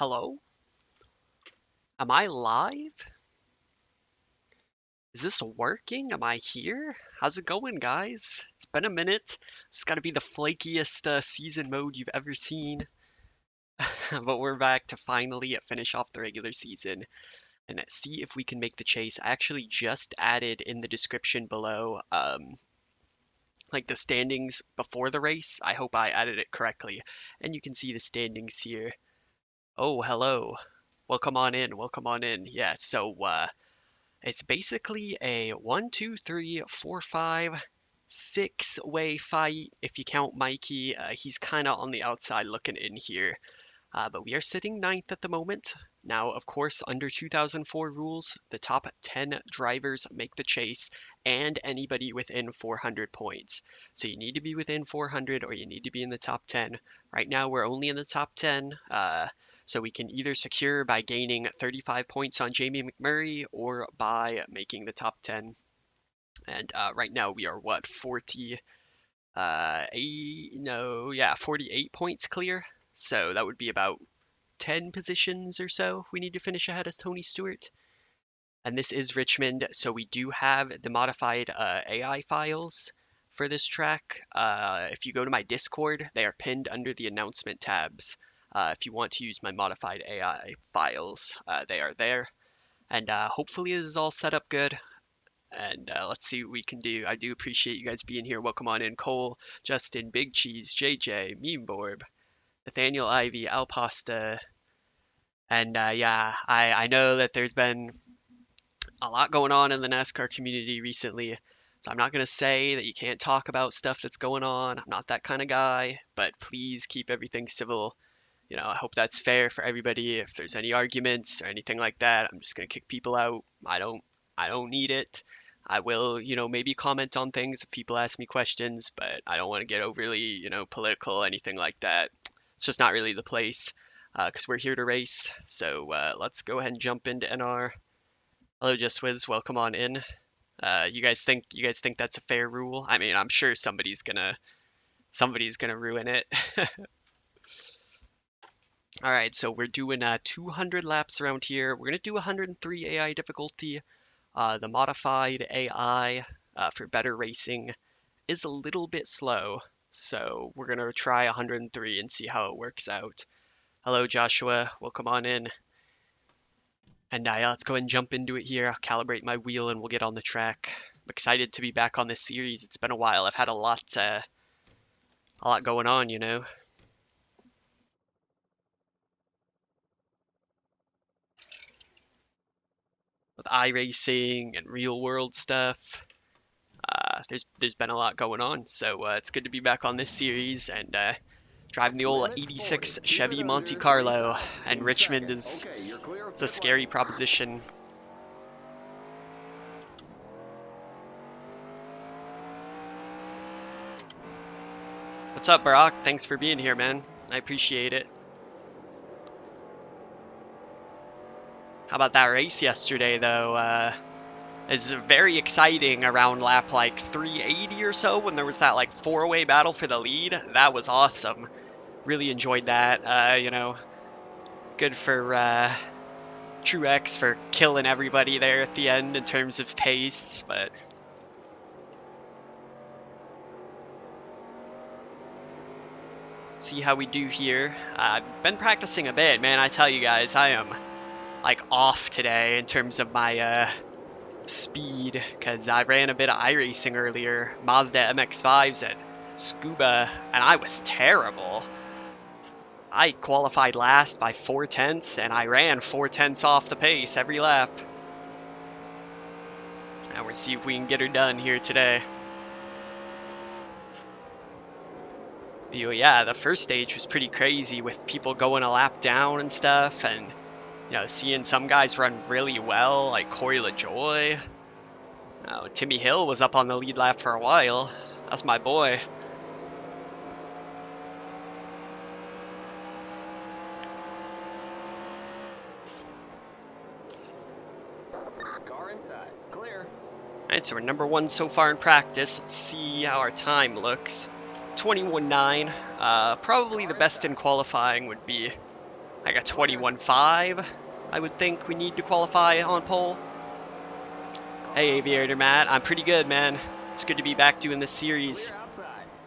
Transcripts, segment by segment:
Hello? Am I live? Is this working? Am I here? How's it going, guys? It's been a minute. It's gotta be the flakiest season mode you've ever seen. But we're back to finally finish off the regular season and see if we can make the chase. I actually just added in the description below, like the standings before the race. I hope I added it correctly. And you can see the standings here. Oh, hello. Welcome on in. Welcome on in. Yeah, so, it's basically a 1, 2, 3, 4, 5, 6-way fight. If you count Mikey, he's kind of on the outside looking in here. But we are sitting ninth at the moment. Now, of course, under 2004 rules, the top 10 drivers make the chase and anybody within 400 points. So you need to be within 400 or you need to be in the top 10. Right now, we're only in the top 10. So we can either secure by gaining 35 points on Jamie McMurray or by making the top 10. And right now we are what, 48 points clear. So that would be about 10 positions or so we need to finish ahead of Tony Stewart. And this is Richmond, so we do have the modified AI files for this track. If you go to my Discord, they are pinned under the announcement tabs. If you want to use my modified AI files, they are there. And hopefully this is all set up good. And let's see what we can do. I do appreciate you guys being here. Welcome on in. Cole, Justin, Big Cheese, JJ, Memeborb, Nathaniel Ivy, Al Pasta. And yeah, I know that there's been a lot going on in the NASCAR community recently. So I'm not going to say that you can't talk about stuff that's going on. I'm not that kind of guy. But please keep everything civil. You know, I hope that's fair for everybody. If there's any arguments or anything like that, I'm just going to kick people out. I don't need it. I will, maybe comment on things if people ask me questions, but I don't want to get overly, political, anything like that. It's just not really the place, because we're here to race. So let's go ahead and jump into NR. Hello, Just Wiz. Welcome on in. You guys think that's a fair rule? I mean, I'm sure somebody's gonna ruin it. All right, so we're doing 200 laps around here. We're gonna do 103 AI difficulty. The modified AI for better racing is a little bit slow, so we're gonna try 103 and see how it works out. Hello, Joshua. Welcome on in. And let's go ahead and jump into it here. I'll calibrate my wheel and we'll get on the track. I'm excited to be back on this series. It's been a while. I've had a lot going on, with iRacing and real world stuff. There's been a lot going on, so it's good to be back on this series and driving the old 86 Chevy Monte Carlo. And Richmond is it's a scary proposition. What's up, Brock? Thanks for being here, man. I appreciate it. How about that race yesterday, though? It's very exciting around lap like 380 or so when there was that like 4-way battle for the lead. That was awesome. Really enjoyed that. Good for Truex for killing everybody there at the end in terms of pace, but see how we do here. I've been practicing a bit, man. I tell you guys, I am like off today in terms of my speed, because I ran a bit of iRacing earlier, Mazda MX-5s at Scuba, and I was terrible. I qualified last by 0.4, and I ran 0.4 off the pace every lap. Now we'll see if we can get her done here today. But yeah, the first stage was pretty crazy with people going a lap down and stuff, and seeing some guys run really well, like Corey LaJoy. Timmy Hill was up on the lead lap for a while. That's my boy. Alright, so we're number 1 so far in practice. Let's see how our time looks. 21.9. Probably the best in qualifying would be Like a 21.5, I would think we need to qualify on pole. Hey, Aviator Matt, I'm pretty good, man. It's good to be back doing this series.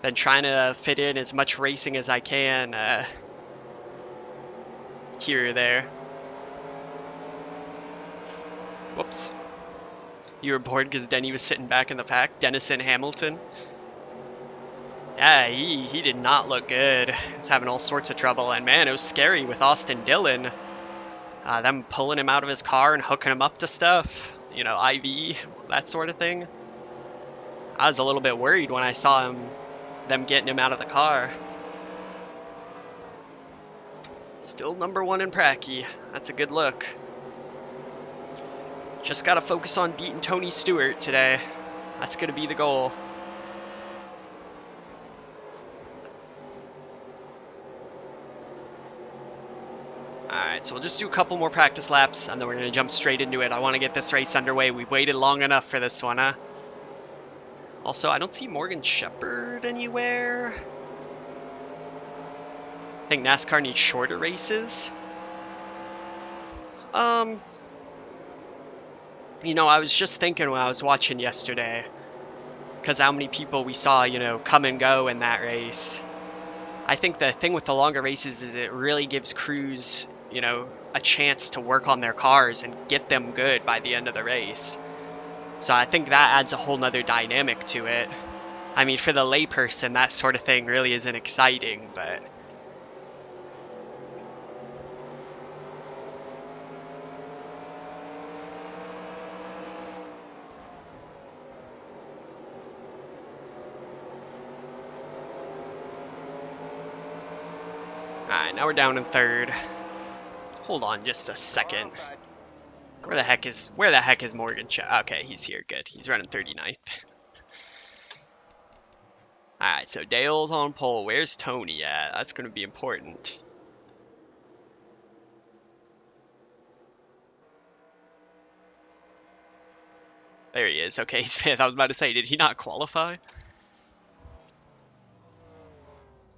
Been trying to fit in as much racing as I can here or there. Whoops. You were bored because Denny was sitting back in the pack? Dennison Hamilton? Yeah, he did not look good. He's having all sorts of trouble, and man, it was scary with Austin Dillon. Them pulling him out of his car and hooking him up to stuff. You know, IV, that sort of thing. I was a little bit worried when I saw them getting him out of the car. Still #1 in Pracky. That's a good look. Just gotta focus on beating Tony Stewart today. That's gonna be the goal. Alright, so we'll just do a couple more practice laps, and then we're gonna jump straight into it. I want to get this race underway. We've waited long enough for this one, huh? Also, I don't see Morgan Shepherd anywhere. I think NASCAR needs shorter races. You know, I was just thinking when I was watching yesterday, because how many people we saw, you know, come and go in that race. I think the thing with the longer races is it really gives crews, you know, a chance to work on their cars and get them good by the end of the race. So I think that adds a whole nother dynamic to it. I mean, for the layperson, that sort of thing really isn't exciting, but... Alright, now we're down in third. Hold on just a second. Where the heck is Morgan? Okay, he's here. Good. He's running 39th. Alright, so Dale's on pole. Where's Tony at? That's going to be important. There he is. Okay, he's fifth. I was about to say, did he not qualify?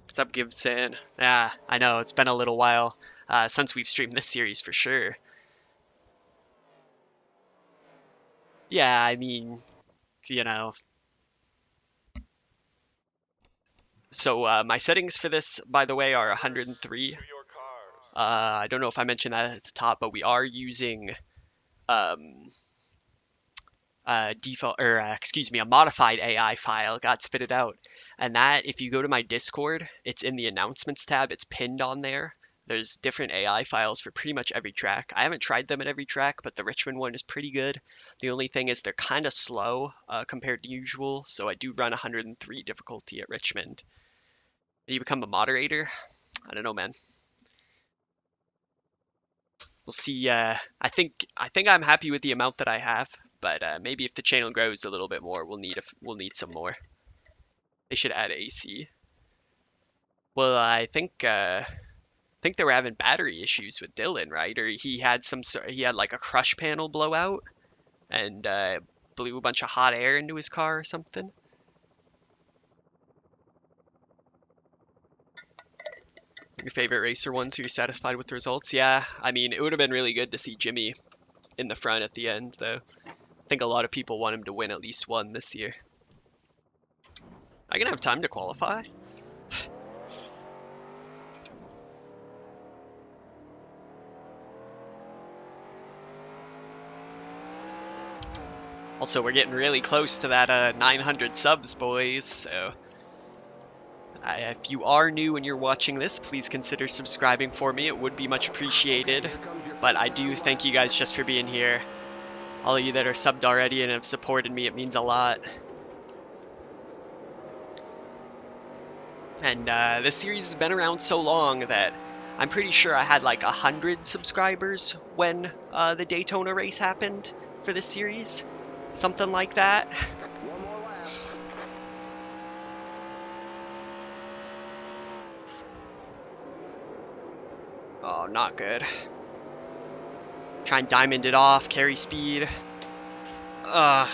What's up, Gibson? Yeah, I know. It's been a little while since we've streamed this series for sure. Yeah, I mean, you know. So my settings for this, by the way, are 103. I don't know if I mentioned that at the top, but we are using a modified AI file got spitted out. And that, if you go to my Discord, it's in the announcements tab. It's pinned on there. There's different AI files for pretty much every track. I haven't tried them at every track, but the Richmond one is pretty good. The only thing is they're kind of slow compared to usual, so I do run 103 difficulty at Richmond. Did you become a moderator? I don't know, man. We'll see. I think I'm happy with the amount that I have, but maybe if the channel grows a little bit more, we'll need some more. They should add AC. Well, I think they were having battery issues with Dylan, right? Or he had like a crush panel blowout and blew a bunch of hot air into his car or something. Your favorite racer ones who you're satisfied with the results? Yeah, I mean, it would have been really good to see Jimmy in the front at the end, though. I think a lot of people want him to win at least one this year. I gonna have time to qualify? Also, we're getting really close to that 900 subs, boys, so... if you are new and you're watching this, please consider subscribing for me. It would be much appreciated. But I do thank you guys just for being here. All of you that are subbed already and have supported me, it means a lot. And this series has been around so long that I'm pretty sure I had like 100 subscribers when the Daytona race happened for this series. Something like that. One more lap. Oh, not good. Try and diamond it off, carry speed. Ugh.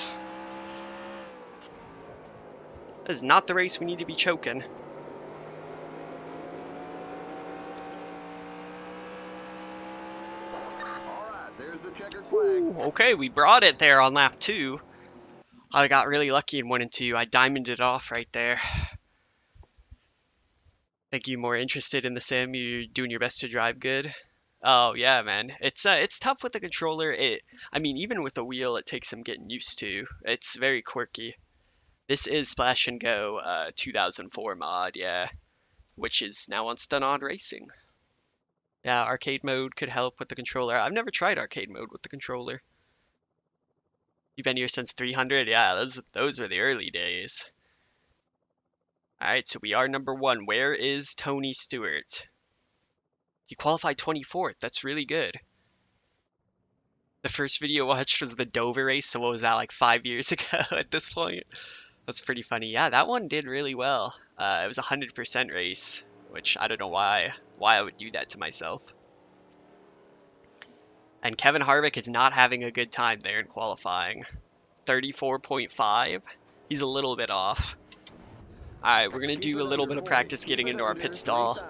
This is not the race we need to be choking. Ooh, okay, we brought it there on lap 2. I got really lucky in 1 and 2. I diamonded it off right there. Think you more interested in the sim? You're doing your best to drive good? Oh yeah, man. It's tough with the controller. I mean, even with the wheel, it takes some getting used to. It's very quirky. This is Splash and Go 2004 mod, yeah, which is now on Stun On Racing. Yeah, arcade mode could help with the controller. I've never tried arcade mode with the controller. You've been here since 300? Yeah, those were the early days. All right, so we are number 1. Where is Tony Stewart? He qualified 24th. That's really good. The first video I watched was the Dover race, so what was that, like 5 years ago at this point? That's pretty funny. Yeah, that one did really well. It was a 100% race, which I don't know why I would do that to myself. And Kevin Harvick is not having a good time there in qualifying. 34.5. He's a little bit off. Alright, we're going to do a little bit of practice getting into our pit stall.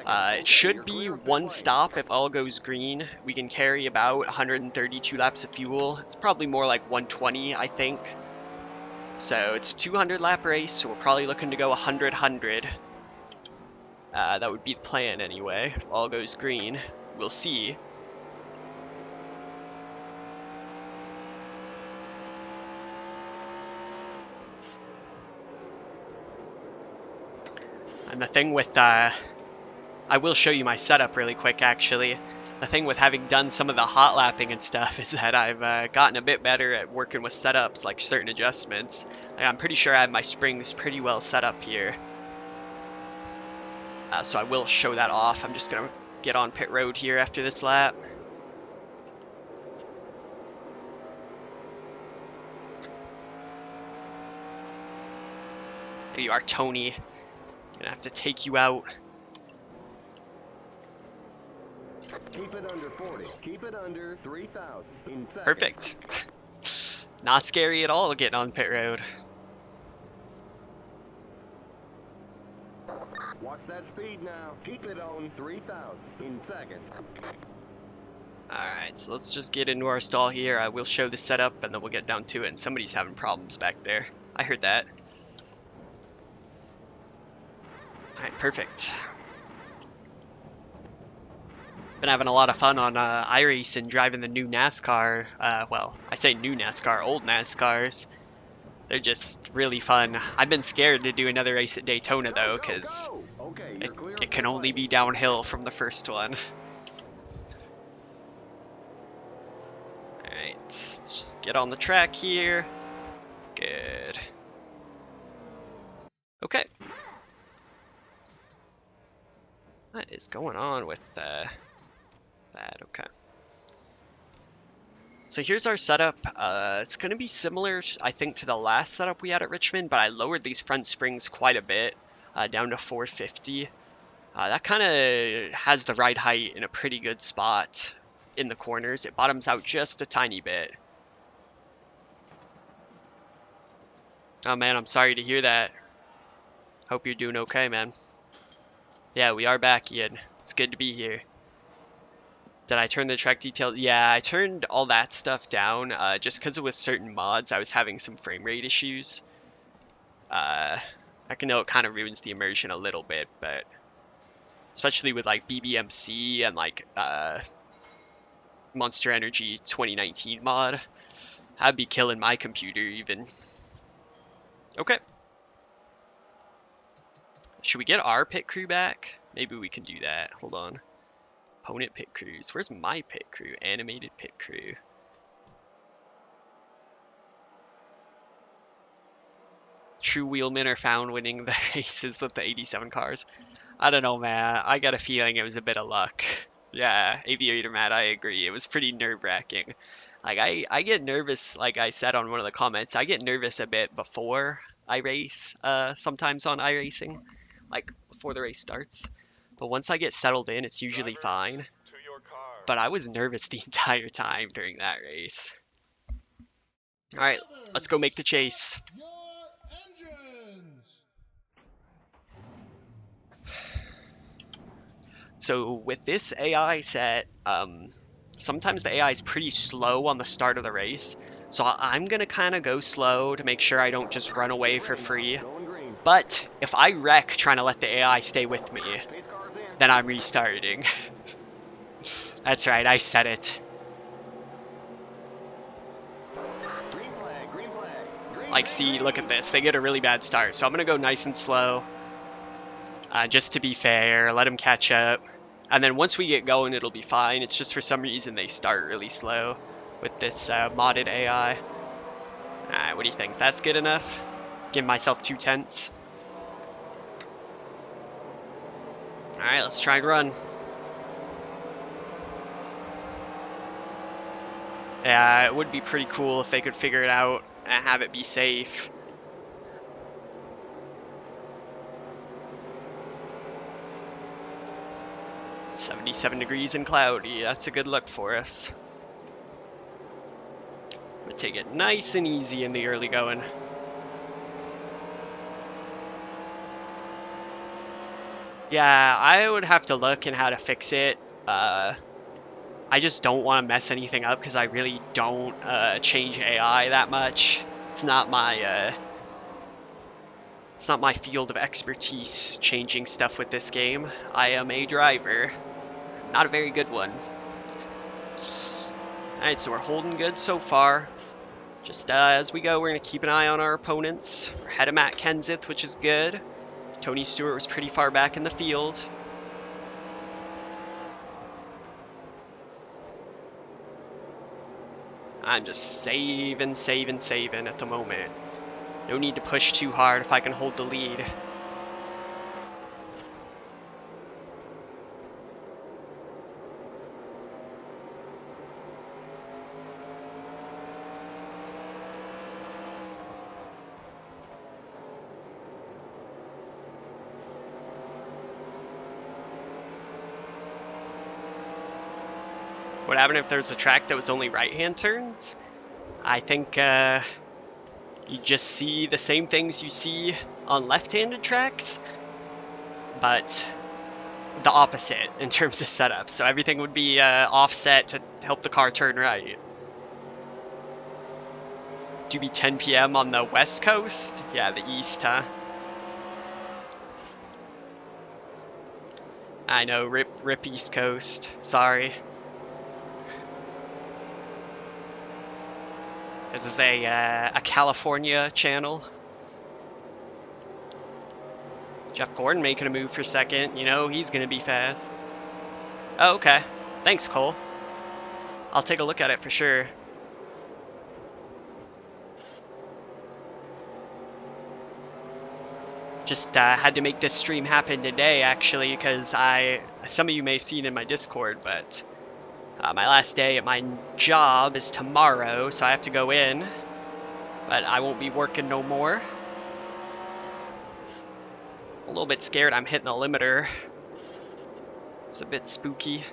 It should be 1 stop if all goes green. We can carry about 132 laps of fuel. It's probably more like 120, I think. So it's a 200 lap race, so we're probably looking to go 100-100. That would be the plan anyway. If all goes green, we'll see. And the thing with, I will show you my setup really quick actually. The thing with having done some of the hot lapping and stuff is that I've gotten a bit better at working with setups, like certain adjustments. Like, I'm pretty sure I have my springs pretty well set up here. So I will show that off. I'm just going to get on pit road here after this lap. There you are, Tony. Gonna have to take you out. Keep it under 40. Keep it under 3,000. Perfect. Not scary at all getting on pit road. Watch that speed now. Keep it on 3,000 in seconds. Alright, so let's just get into our stall here. I will show the setup and then we'll get down to it. And somebody's having problems back there. I heard that. Alright, perfect. Been having a lot of fun on iRacing driving the new NASCAR. Well, I say new NASCAR, old NASCARs. They're just really fun. I've been scared to do another race at Daytona though, because it can only be downhill from the first one. Alright, let's just get on the track here. Good. Okay. What is going on with that? Okay. So here's our setup. It's going to be similar, I think, to the last setup we had at Richmond, but I lowered these front springs quite a bit, down to 450. That kind of has the ride height in a pretty good spot in the corners. It bottoms out just a tiny bit. Oh man, I'm sorry to hear that. Hope you're doing okay, man. Yeah, we are back, Ian. It's good to be here. Did I turn the track detail? Yeah, I turned all that stuff down, just because with certain mods I was having some frame rate issues. I can know it kind of ruins the immersion a little bit, but especially with like BBMC and like Monster Energy 2019 mod, I'd be killing my computer even. Okay. Should we get our pit crew back? Maybe we can do that. Hold on. Opponent pit crews. Where's my pit crew? Animated pit crew. True wheelmen are found winning the races with the 87 cars. I don't know, man. I got a feeling it was a bit of luck. Yeah, Aviator Matt, I agree. It was pretty nerve-wracking. Like, I get nervous, like I said on one of the comments, I get nervous a bit before I race, sometimes on iRacing, like before the race starts. But once I get settled in, it's usually fine. But I was nervous the entire time during that race. Alright, let's go make the chase. So with this AI set, sometimes the AI is pretty slow on the start of the race. So I'm going to kind of go slow to make sure I don't just run away for free. Going green. But if I wreck trying to let the AI stay with me, Pace car's in. then I'm restarting. That's right, I said it. Green flag, green flag. Green, Like, green, see, green. look at this. They get a really bad start. So I'm going to go nice and slow. Just to be fair, let them catch up. And then once we get going, it'll be fine. It's just for some reason they start really slow with this modded AI. Alright, what do you think? That's good enough? Give myself 2 tenths. Alright, let's try and run. Yeah, it would be pretty cool if they could figure it out and have it be safe. "77 degrees and cloudy." That's a good look for us. I'm gonna take it nice and easy in the early going. Yeah, I would have to look in how to fix it. I just don't want to mess anything up because I really don't change AI that much. It's not my field of expertise changing stuff with this game. I am a driver, not a very good one. Alright, so we're holding good so far. Just as we go, we're going to keep an eye on our opponents. We're ahead of Matt Kenseth, which is good. Tony Stewart was pretty far back in the field. I'm just saving at the moment. No need to push too hard if I can hold the lead. What happened if there's a track that was only right-hand turns? I think you just see the same things you see on left-handed tracks, but the opposite in terms of setup. So everything would be offset to help the car turn right. Do be 10 p.m. on the west coast? Yeah, the east, huh? I know, rip East Coast. Sorry. This is a California channel. Jeff Gordon making a move for second. You know, he's going to be fast. Oh, okay. Thanks, Cole. I'll take a look at it for sure. Just had to make this stream happen today, actually, because some of you may have seen in my Discord, but my last day at my job is tomorrow, so I have to go in, but I won't be working no more. A little bit scared I'm hitting the limiter. It's a bit spooky.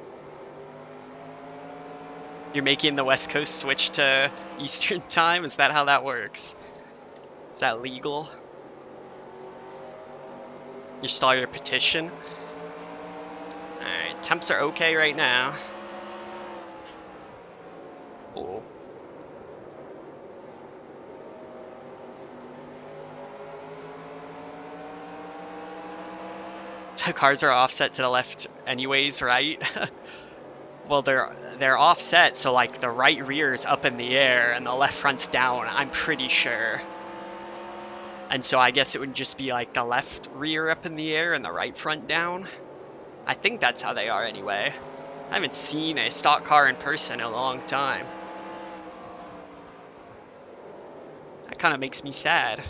You're making the West Coast switch to Eastern time? Is that how that works? Is that legal? You start a petition? Alright, temps are okay right now. Oh. The cars are offset to the left anyways, right? Well, they're offset, so like the right rear is up in the air and the left front's down, I'm pretty sure. And so I guess it would just be like the left rear up in the air and the right front down. I think that's how they are anyway. I haven't seen a stock car in person in a long time. That kind of makes me sad.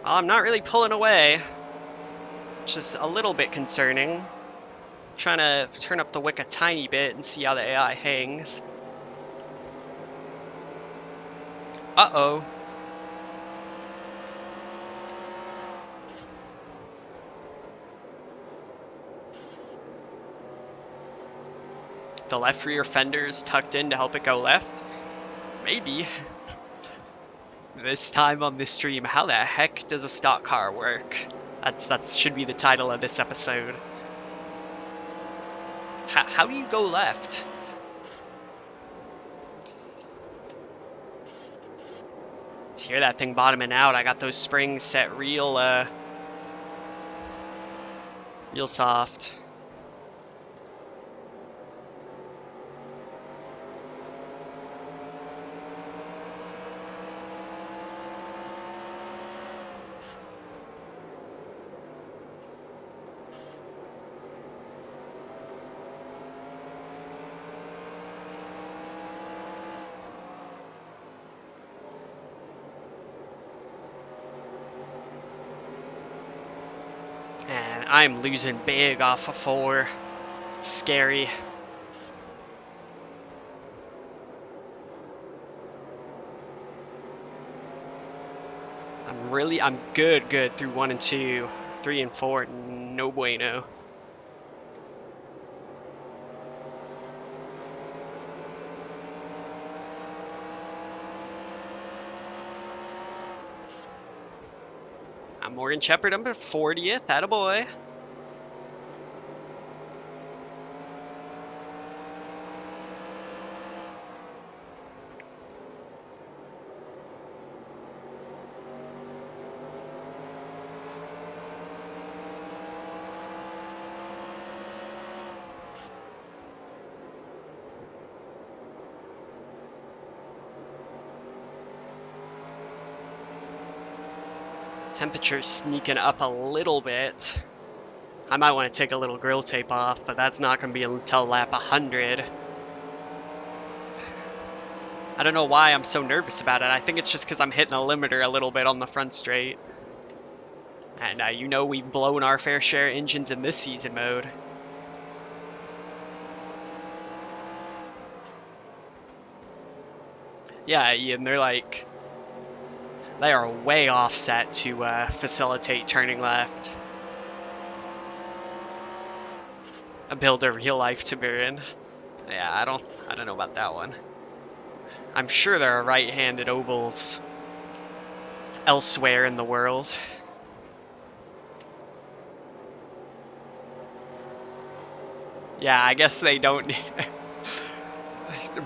Well, I'm not really pulling away, which is a little bit concerning. Trying to turn up the wick a tiny bit and see how the AI hangs. Uh-oh. The left rear fender's tucked in to help it go left. Maybe. This time on this stream, how the heck does a stock car work? That should be the title of this episode. How do you go left? Hear that thing bottoming out. I got those springs set real soft. And I'm losing big off of 4. It's scary. I'm good through 1 and 2. 3 and 4, no bueno. I'm Morgan Shepard, I'm at 40th, attaboy. Temperature sneaking up a little bit. I might want to take a little grill tape off, but that's not going to be until lap 100. I don't know why I'm so nervous about it. I think it's just because I'm hitting the limiter a little bit on the front straight. And you know we've blown our fair share of engines in this season mode. Yeah, Ian, they are way offset to facilitate turning left. A build a real life Tiburon. Yeah, I don't know about that one. I'm sure there are right-handed ovals elsewhere in the world. Yeah, I guess they don't need...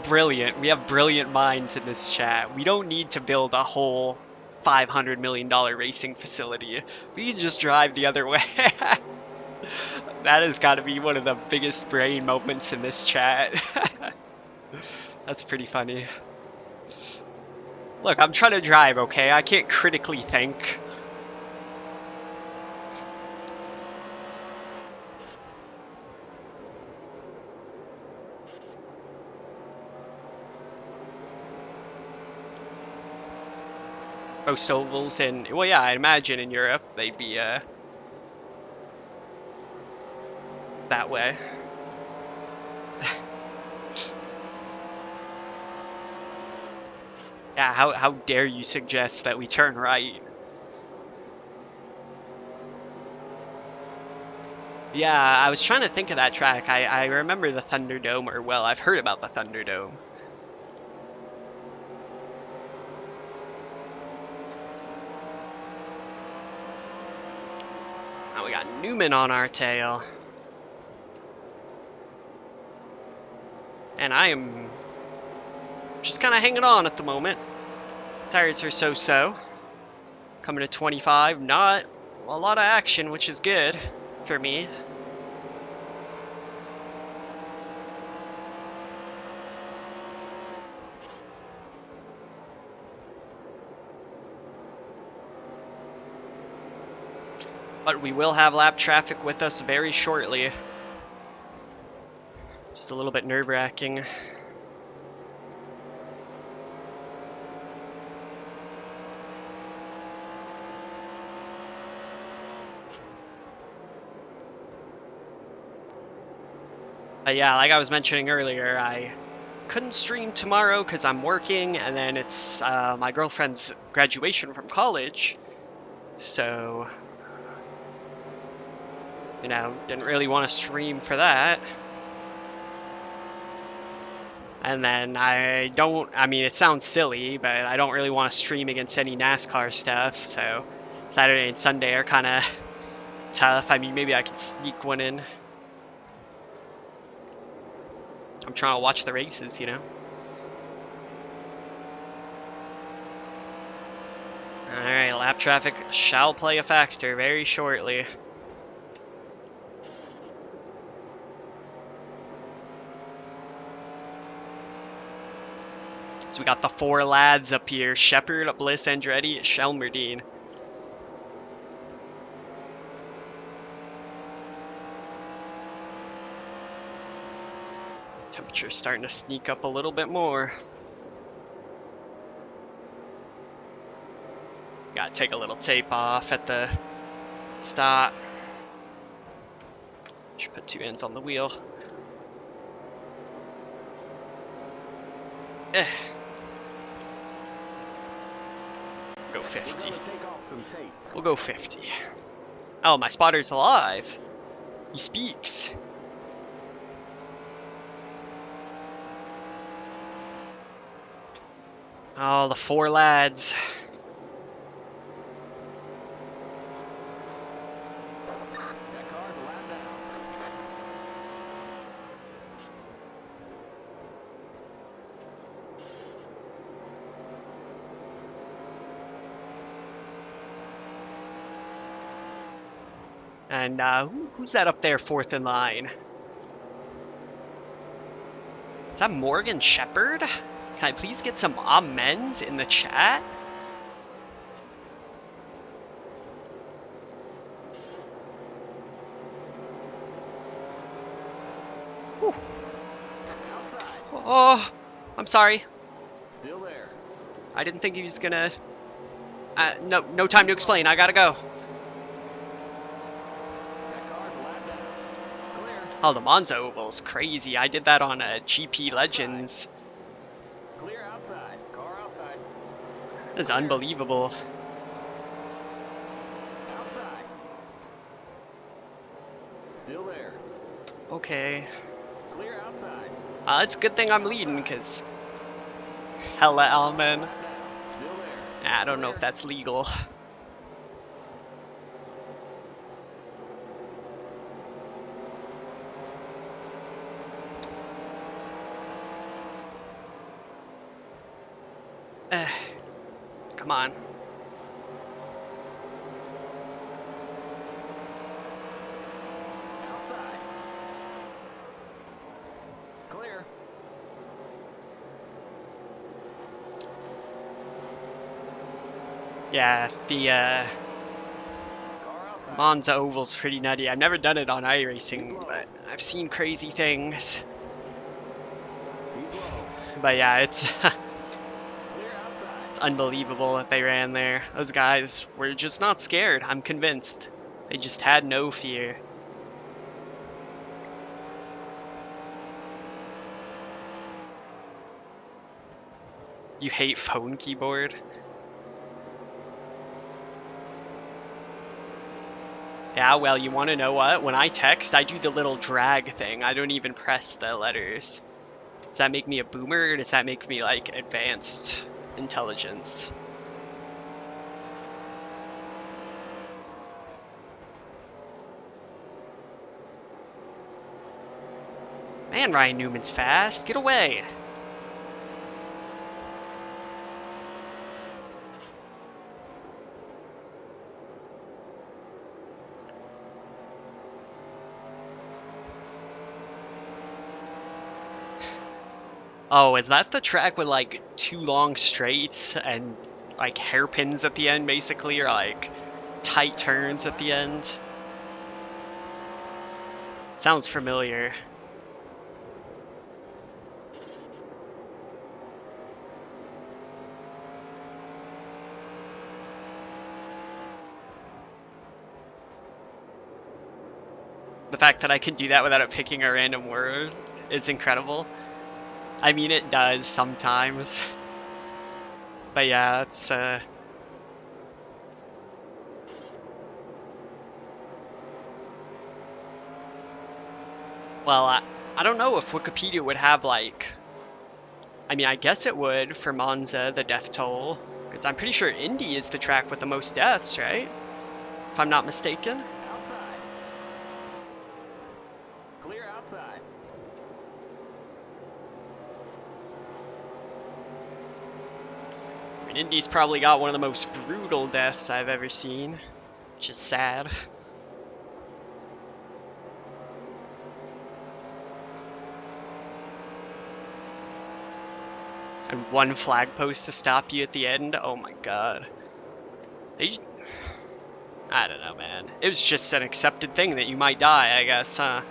Brilliant. We have brilliant minds in this chat. We don't need to build a whole $500 million racing facility. We can just drive the other way. That has got to be one of the biggest brain moments in this chat. That's pretty funny. Look, I'm trying to drive, okay? I can't critically think. Most ovals in, well, yeah, I imagine in Europe they'd be that way. Yeah, how dare you suggest that we turn right? Yeah, I was trying to think of that track. I remember the Thunderdome, or well, I've heard about the Thunderdome. Now we got Newman on our tail. And I am just kind of hanging on at the moment. Tires are so-so. Coming to 25, not a lot of action, which is good for me. But we will have lap traffic with us very shortly. Just a little bit nerve-wracking. Yeah, like I was mentioning earlier, I couldn't stream tomorrow because I'm working, and then it's my girlfriend's graduation from college. So, you know, didn't really want to stream for that. And then I mean, it sounds silly, but I don't really want to stream against any NASCAR stuff, so Saturday and Sunday are kind of tough. I mean, maybe I could sneak one in. I'm trying to watch the races, you know? Alright, lap traffic shall play a factor very shortly. So we got the 4 lads up here: Shepard, Bliss, Andretti, Shelmerdine. Temperature's starting to sneak up a little bit more. Gotta take a little tape off at the stop. Should put 2 ends on the wheel. Go 50. We'll go 50. Oh, my spotter's alive. He speaks. Oh, the 4 lads. And who's that up there 4th in line? Is that Morgan Shepard? Can I please get some amens in the chat? Whew. Oh, I'm sorry. Still there. I didn't think he was gonna... no time to explain. I gotta go. Oh, the Monza Oval's crazy. I did that on a GP Legends. Clear outside. Car outside. This is unbelievable. Outside. Still there. Okay. Clear outside. It's a good thing I'm leading, because... Hella Alman. Still there. I don't know if that's legal. Come on. Outside. Clear. Yeah, the Car outside. Monza Oval's pretty nutty. I've never done it on iRacing, but I've seen crazy things. Keep low. But yeah, it's Clear outside. it's unbelievable that they ran there. Those guys were just not scared, I'm convinced. They just had no fear. You hate phone keyboard? Yeah, well, you want to know what? When I text, I do the little drag thing. I don't even press the letters. Does that make me a boomer, or does that make me, like, advanced intelligence? Man, Ryan Newman's fast. Get away. Oh, is that the track with, like, 2 long straights and, like, hairpins at the end, basically, or, like, tight turns at the end? Sounds familiar. The fact that I can do that without it picking a random word is incredible. I mean, it does sometimes. But yeah, it's, well, I don't know if Wikipedia would have, like, I mean, I guess it would for Monza, the death toll. Because I'm pretty sure Indy is the track with the most deaths, right? If I'm not mistaken. Outside. Clear outside. I mean, Indy's probably got one of the most brutal deaths I've ever seen. Which is sad. And one flag post to stop you at the end. Oh my god. I don't know, man. It was just an accepted thing that you might die, I guess, huh?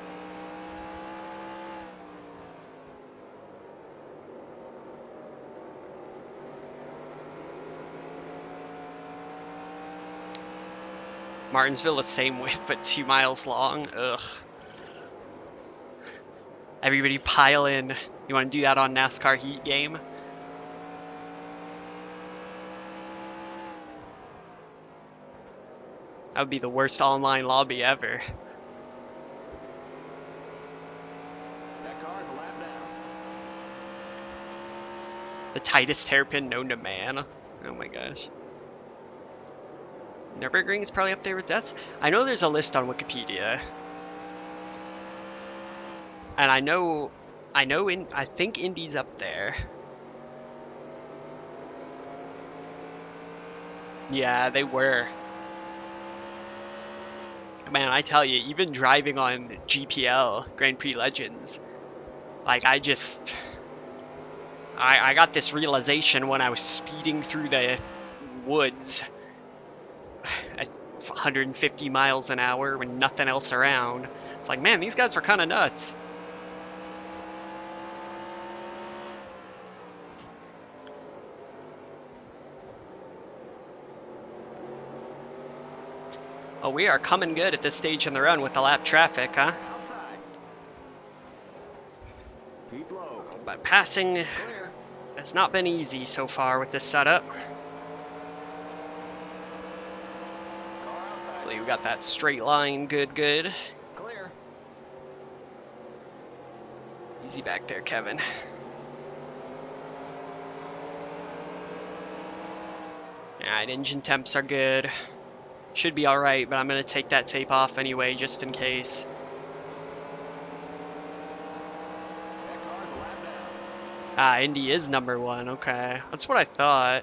Martinsville the same width, but 2 miles long. Ugh. Everybody pile in. You want to do that on NASCAR Heat Game? That would be the worst online lobby ever. That car's a lap down. The tightest hairpin known to man. Oh my gosh. Nürburgring is probably up there with deaths. I know there's a list on Wikipedia. And I think Indy's up there. Yeah, they were. Man, I tell you, even driving on GPL, Grand Prix Legends, like I got this realization when I was speeding through the woods at 150 miles an hour with nothing else around. It's like, man, these guys were kind of nuts. Oh, we are coming good at this stage in the run with the lap traffic, huh? Outside. Keep low. But passing Clear. has not been easy so far with this setup. Car outside. Hopefully we got that straight line good. Clear. Easy back there, Kevin. Alright, engine temps are good. Should be alright, but I'm going to take that tape off anyway, just in case. That car's a lap down. Ah, Indy is number 1, okay. That's what I thought.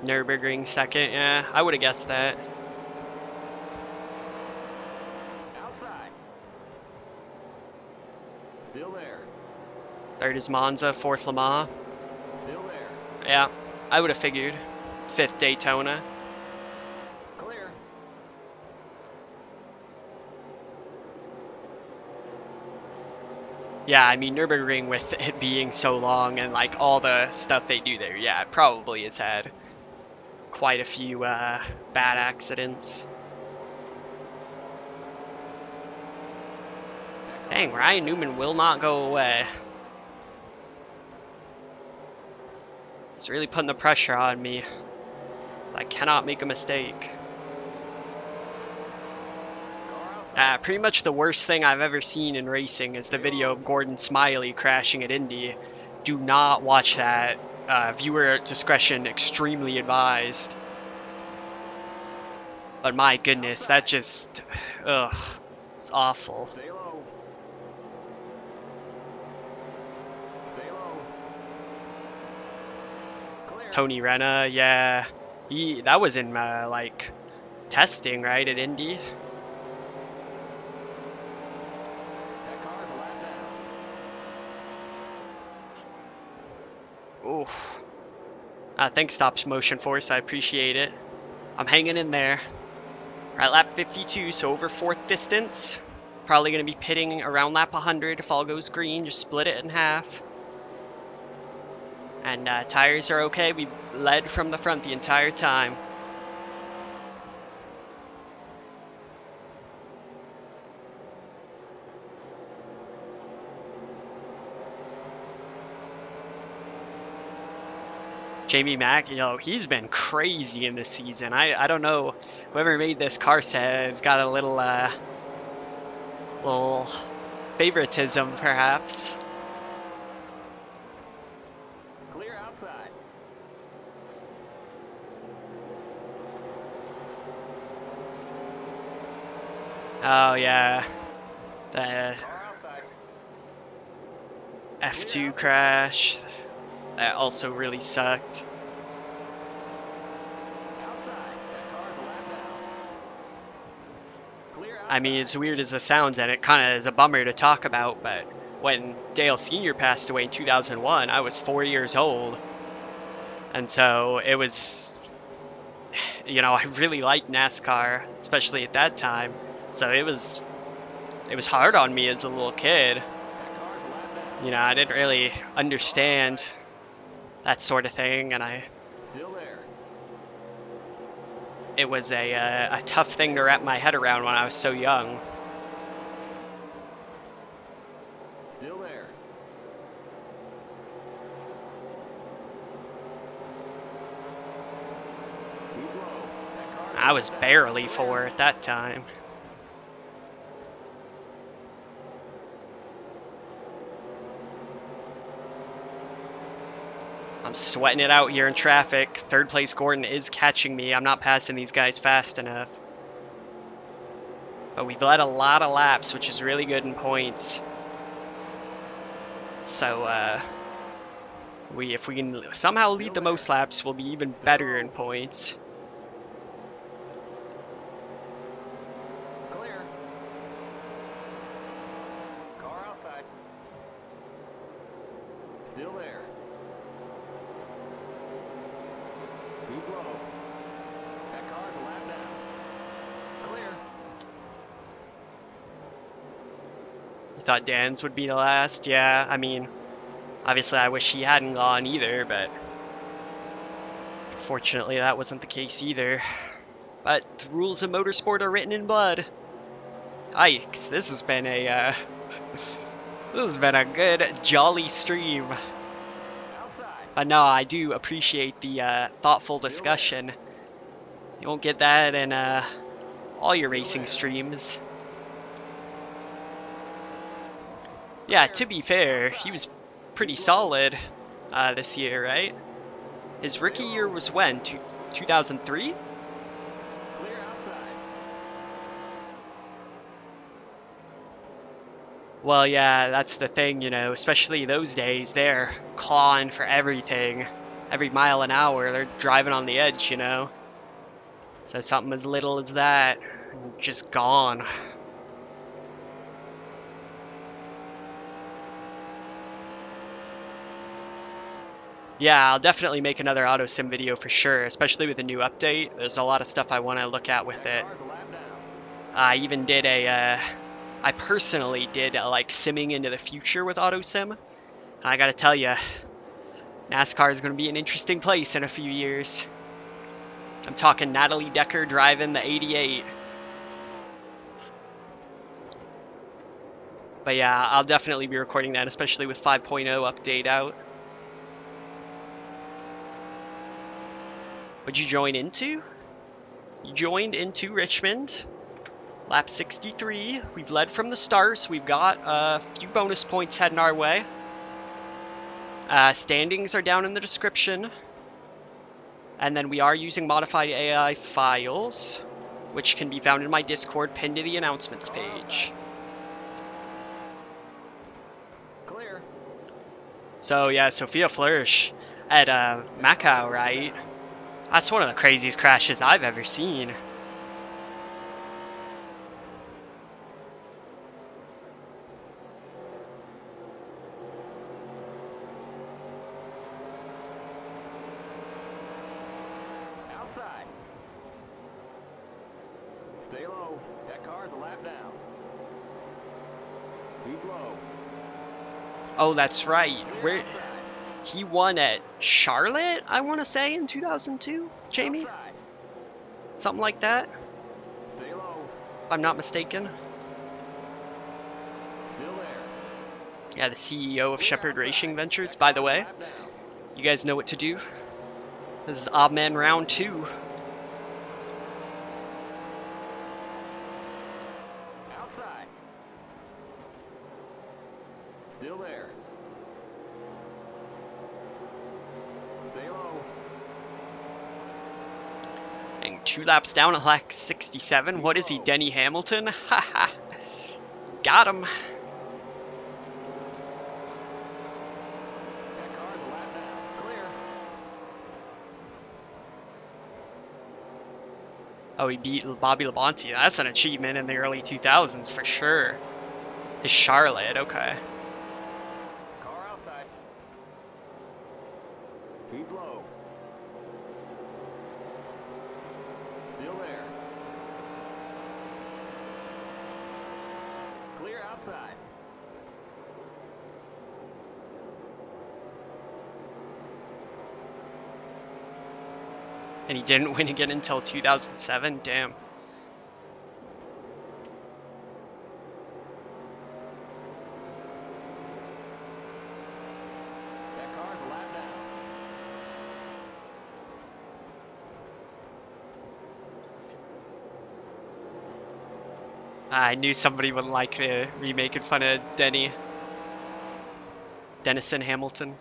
Nürburgring second, yeah, I would have guessed that. Outside. Still there. Third is Monza, fourth Le Mans. Still there. Yeah, I would have figured. Fifth Daytona. Clear. Yeah, I mean, Nürburgring with it being so long and like all the stuff they do there, yeah, it probably has had quite a few bad accidents. Dang, Ryan Newman will not go away. It's really putting the pressure on me. So I cannot make a mistake. Pretty much the worst thing I've ever seen in racing is the video of Gordon Smiley crashing at Indy. Do not watch that. Viewer discretion extremely advised. But my goodness, that just, ugh, it's awful. Stay low. Stay low. Clear. Tony Renna, yeah, that was in like testing, right, at Indy. That car's a lap down. Oof. Thanks, Stops Motion Force, I appreciate it. I'm hanging in there. Alright, lap 52, so over 4th distance. Probably going to be pitting around lap 100 if all goes green, just split it in half. And tires are okay, we led from the front the entire time. Jamie Mack, you know, he's been crazy in this season. I don't know, whoever made this car set has got a little favoritism, perhaps. Oh yeah, the Car outside. F2 crash. That also really sucked. Outside. That car's a lap down. Clear I mean, outside. as weird as it sounds, and it kind of is a bummer to talk about, but when Dale Sr. passed away in 2001, I was 4 years old. And so it was, you know, I really liked NASCAR, especially at that time. So it was hard on me as a little kid. That car's a lap down. You know, I didn't really understand that sort of thing, and Still there. it was a tough thing to wrap my head around when I was so young. Still there. Keep low. That car's a I was lap down. barely Clear. 4 at that time. I'm sweating it out here in traffic. Third place Gordon is catching me. I'm not passing these guys fast enough. But we've led a lot of laps, which is really good in points. So, if we can somehow lead the most laps, we'll be even better in points. Clear. Car outside. Still there. Keep low. That car's a lap down. Clear. You thought Dan's would be the last? Yeah, I mean, obviously I wish he hadn't gone either, but fortunately that wasn't the case either. But the rules of motorsport are written in blood. Yikes, this has been a good, jolly stream. Outside. But no, I do appreciate the thoughtful discussion. You won't get that in all your racing streams. Yeah, to be fair, he was pretty solid this year, right? His rookie year was when? 2003? Clear outside. Well, yeah, that's the thing, you know, especially those days, they're clawing for everything. Every mile an hour, they're driving on the edge, you know? So something as little as that, just gone. Yeah, I'll definitely make another auto sim video for sure, especially with the new update. There's a lot of stuff I want to look at with it. Car's a lap down. I even did I personally did like simming into the future with auto sim. And I gotta tell you, NASCAR is gonna be an interesting place in a few years. I'm talking Natalie Decker driving the 88. But yeah, I'll definitely be recording that, especially with 5.0 update out. What'd you join into? You joined into Richmond. Lap 63. We've led from the start, so we've got a few bonus points heading our way. Standings are down in the description. And then we are using modified AI files, which can be found in my Discord pinned to the announcements page. Clear. So yeah, Sophia Flourish at Macau, right? That's one of the craziest crashes I've ever seen. Outside. Stay low. That car's a lap down. Keep low. Oh, that's right. Clear Where outside. he won at Charlotte, I want to say, in 2002, Jamie? Outside. Something like that, Stay low. if I'm not mistaken. Still there. Yeah, the CEO of Clear Shepherd outside. Racing Ventures, That by the car's a way. lap down. You guys know what to do. This is Odd Man round 2. Outside. Still there. Stay low. And 2 laps down at lap 67. What is he, Denny Hamilton? Haha. Got him. Oh, he beat Bobby Labonte. That's an achievement in the early 2000s for sure. Is Charlotte, okay. Car outside. Keep low. Still there. Clear outside. And he didn't win again until 2007. Damn. That car's a lap down. I knew somebody wouldn't like me making fun of Dennison Hamilton.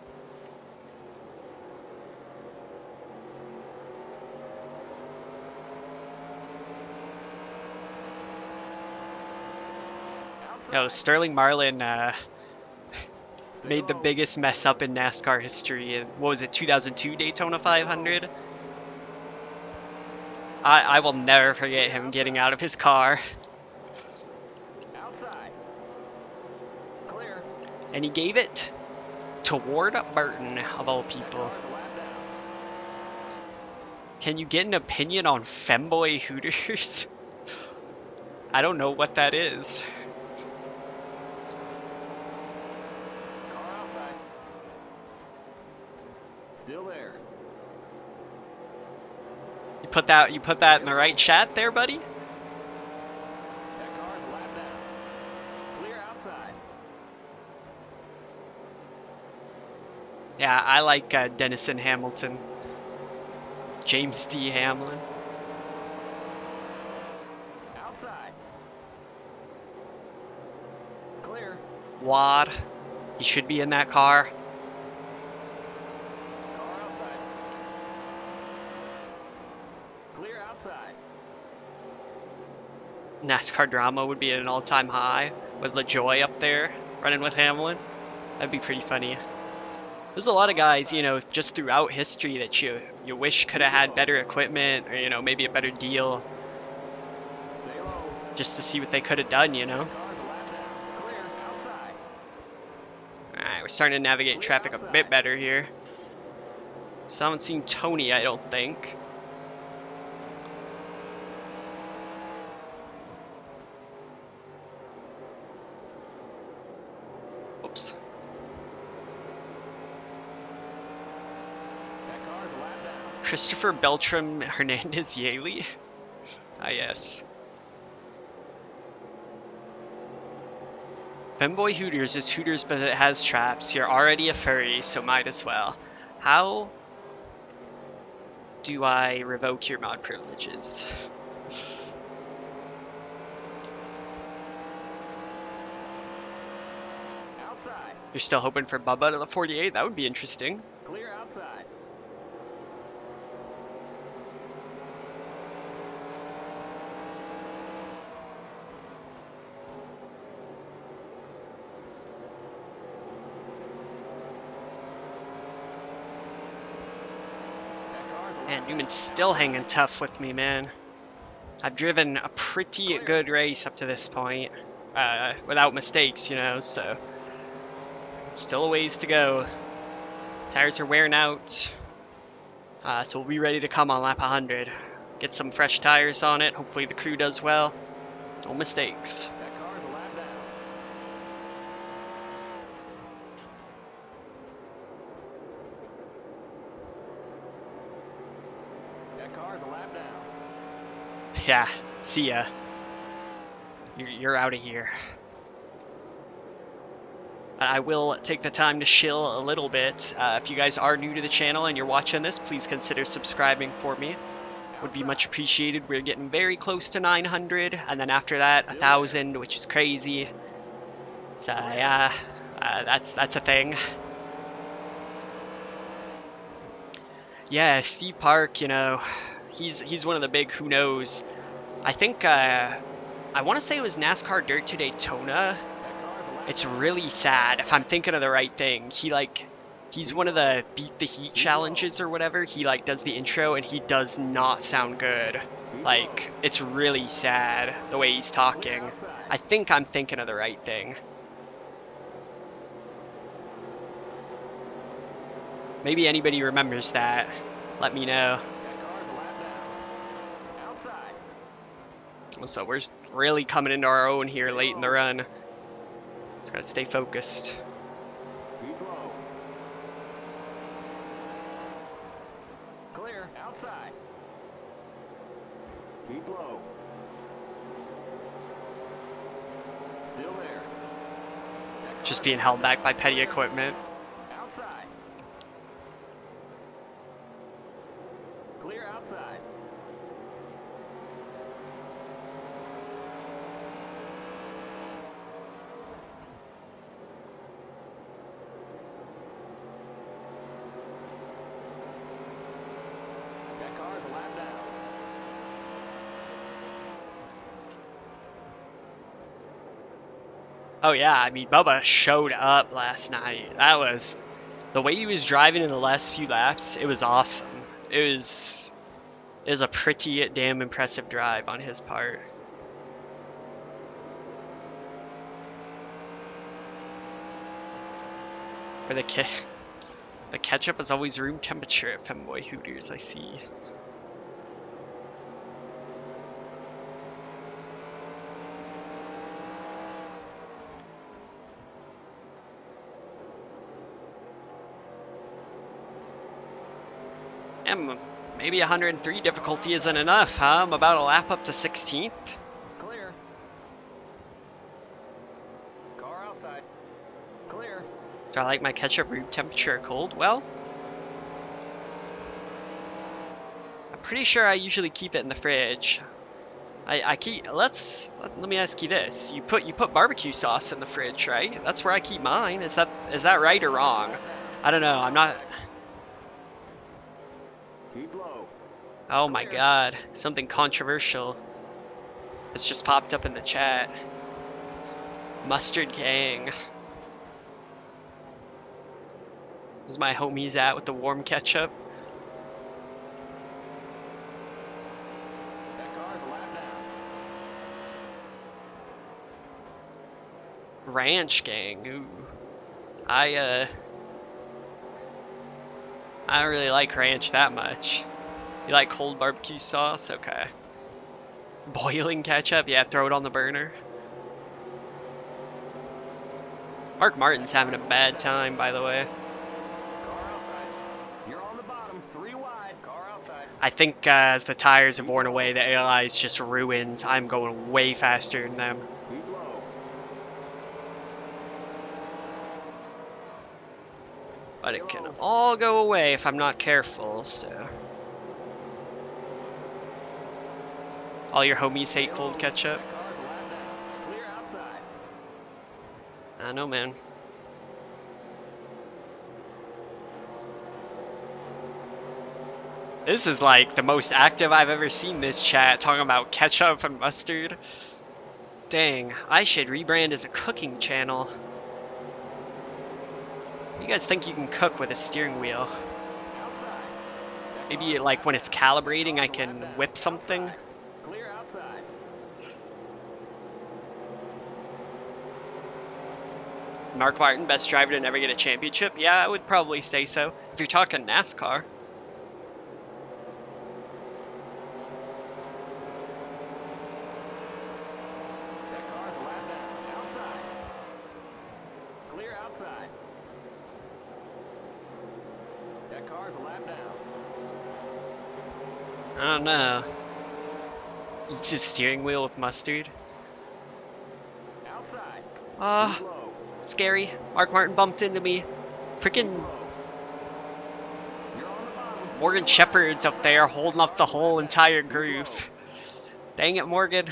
No, Sterling Marlin made the biggest mess up in NASCAR history. In, what was it, 2002 Daytona 500? I will never forget him getting out of his car. Outside. Clear. And he gave it to Ward Burton, of all people. Car's a lap down. Can you get an opinion on Femboy Hooters? I don't know what that is. Car outside. Still there. You put that in the right chat there, buddy? That car's a lap down. Clear outside. Yeah, I like Dennison Hamilton. James D. Hamlin. Outside. Clear. Wad. He should be in that car. Car outside. Clear outside. NASCAR drama would be at an all-time high with LaJoy up there running with Hamlin. That'd be pretty funny. There's a lot of guys, you know, just throughout history that you wish could have had better equipment or, you know, maybe a better deal Stay low. just to see what they could have done, you know. Car's a lap down. Clear outside. Alright, we're starting to navigate traffic a bit better here. So I haven't seen Tony, I don't think. Oops. That car's a lap down. Christopher Beltram Hernandez Yaley? Ah, yes. Femboy Hooters is Hooters, but it has traps. You're already a furry, so might as well. How do I revoke your mod privileges? Outside. You're still hoping for Bubba to the 48? That would be interesting. Clear outside. That car's a lap Man, down. Newman's still hanging tough with me, man. I've driven a pretty good race up to this point, without mistakes, you know, so still a ways to go. Tires are wearing out, so we'll be ready to come on lap 100. Get some fresh tires on it, hopefully the crew does well. No mistakes. That car's a lap down. That car's a lap down. Yeah, see ya. You're out of here. I will take the time to shill a little bit. If you guys are new to the channel and you're watching this, please consider subscribing for me. Would be much appreciated. We're getting very close to 900, and then after that, 1,000, which is crazy. So yeah, that's a thing. Yeah, Steve Park, you know, He's one of the big who knows. I think I want to say it was NASCAR Dirt to Daytona. It's really sad if I'm thinking of the right thing. He's one of the Beat the Heat challenges or whatever. He like does the intro and he does not sound good. Like, it's really sad the way he's talking. I think I'm thinking of the right thing. Maybe anybody remembers that. Let me know. So we're really coming into our own here late in the run. Just gotta stay focused. Clear, outside. Keep low. Still there. Just being held back by petty equipment. Outside. Clear outside. That car's a lap down. Oh yeah, I mean, Bubba showed up last night. That was... The way he was driving in the last few laps, it was awesome. It was a pretty damn impressive drive on his part. For the ketchup is always room temperature at Femboy Hooters, I see. And maybe 103 difficulty isn't enough, huh? I'm about a lap up to 16th. Clear. Car outside. Clear. Do I like my ketchup room temperature cold? Well, I'm pretty sure I usually keep it in the fridge. Let me ask you this. You put barbecue sauce in the fridge, right? That's where I keep mine. Is that right or wrong? I don't know. I'm not... Keep low. Oh my god. Something controversial. It's just popped up in the chat. Mustard Gang. Where's my homies at with the warm ketchup? That car's a lap down. Ranch Gang. Ooh. I don't really like ranch that much. You like cold barbecue sauce? Okay. Boiling ketchup? Yeah, throw it on the burner. Mark Martin's having a bad time, by the way. Car outside. You're on the bottom. 3 wide. Car outside. I think as the tires have worn away, the ALI's just ruined. I'm going way faster than them. Keep low. But it can all go away if I'm not careful, so... All your homies hate cold ketchup? That car's a lap down. Clear outside. I know, man. This is like the most active I've ever seen this chat, talking about ketchup and mustard. Dang, I should rebrand as a cooking channel. You guys think you can cook with a steering wheel? Maybe like when it's calibrating I can whip something? Clear outside. Mark Martin, best driver to never get a championship? Yeah, I would probably say so. If you're talking NASCAR. That car's a lap down. Outside. Clear outside. That car's a lap down. I don't know. Eats his steering wheel with mustard. Outside. Keep low. Scary. Mark Martin bumped into me. Freaking Morgan Shepherd's up there holding up the whole entire group. Dang it, Morgan.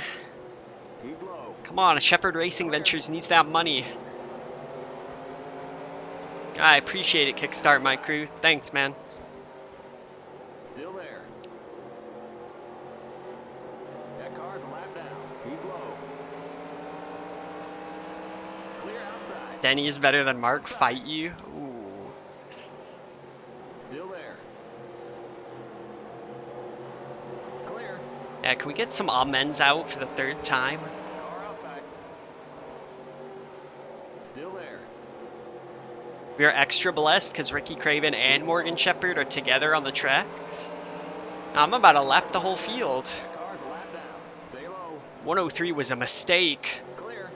Keep low. Come on, Shepherd Racing Ventures needs that money. I appreciate it, Kickstart my crew. Thanks, man. Still there. Denny is better than Mark. Fight you? Ooh. Still there. Clear. Yeah, can we get some amens out for the third time? Car outside. Still there. We are extra blessed because Ricky Craven and Morgan Shepherd are together on the track. I'm about to lap the whole field. That car's a lap down. Stay low. 103 was a mistake. Clear.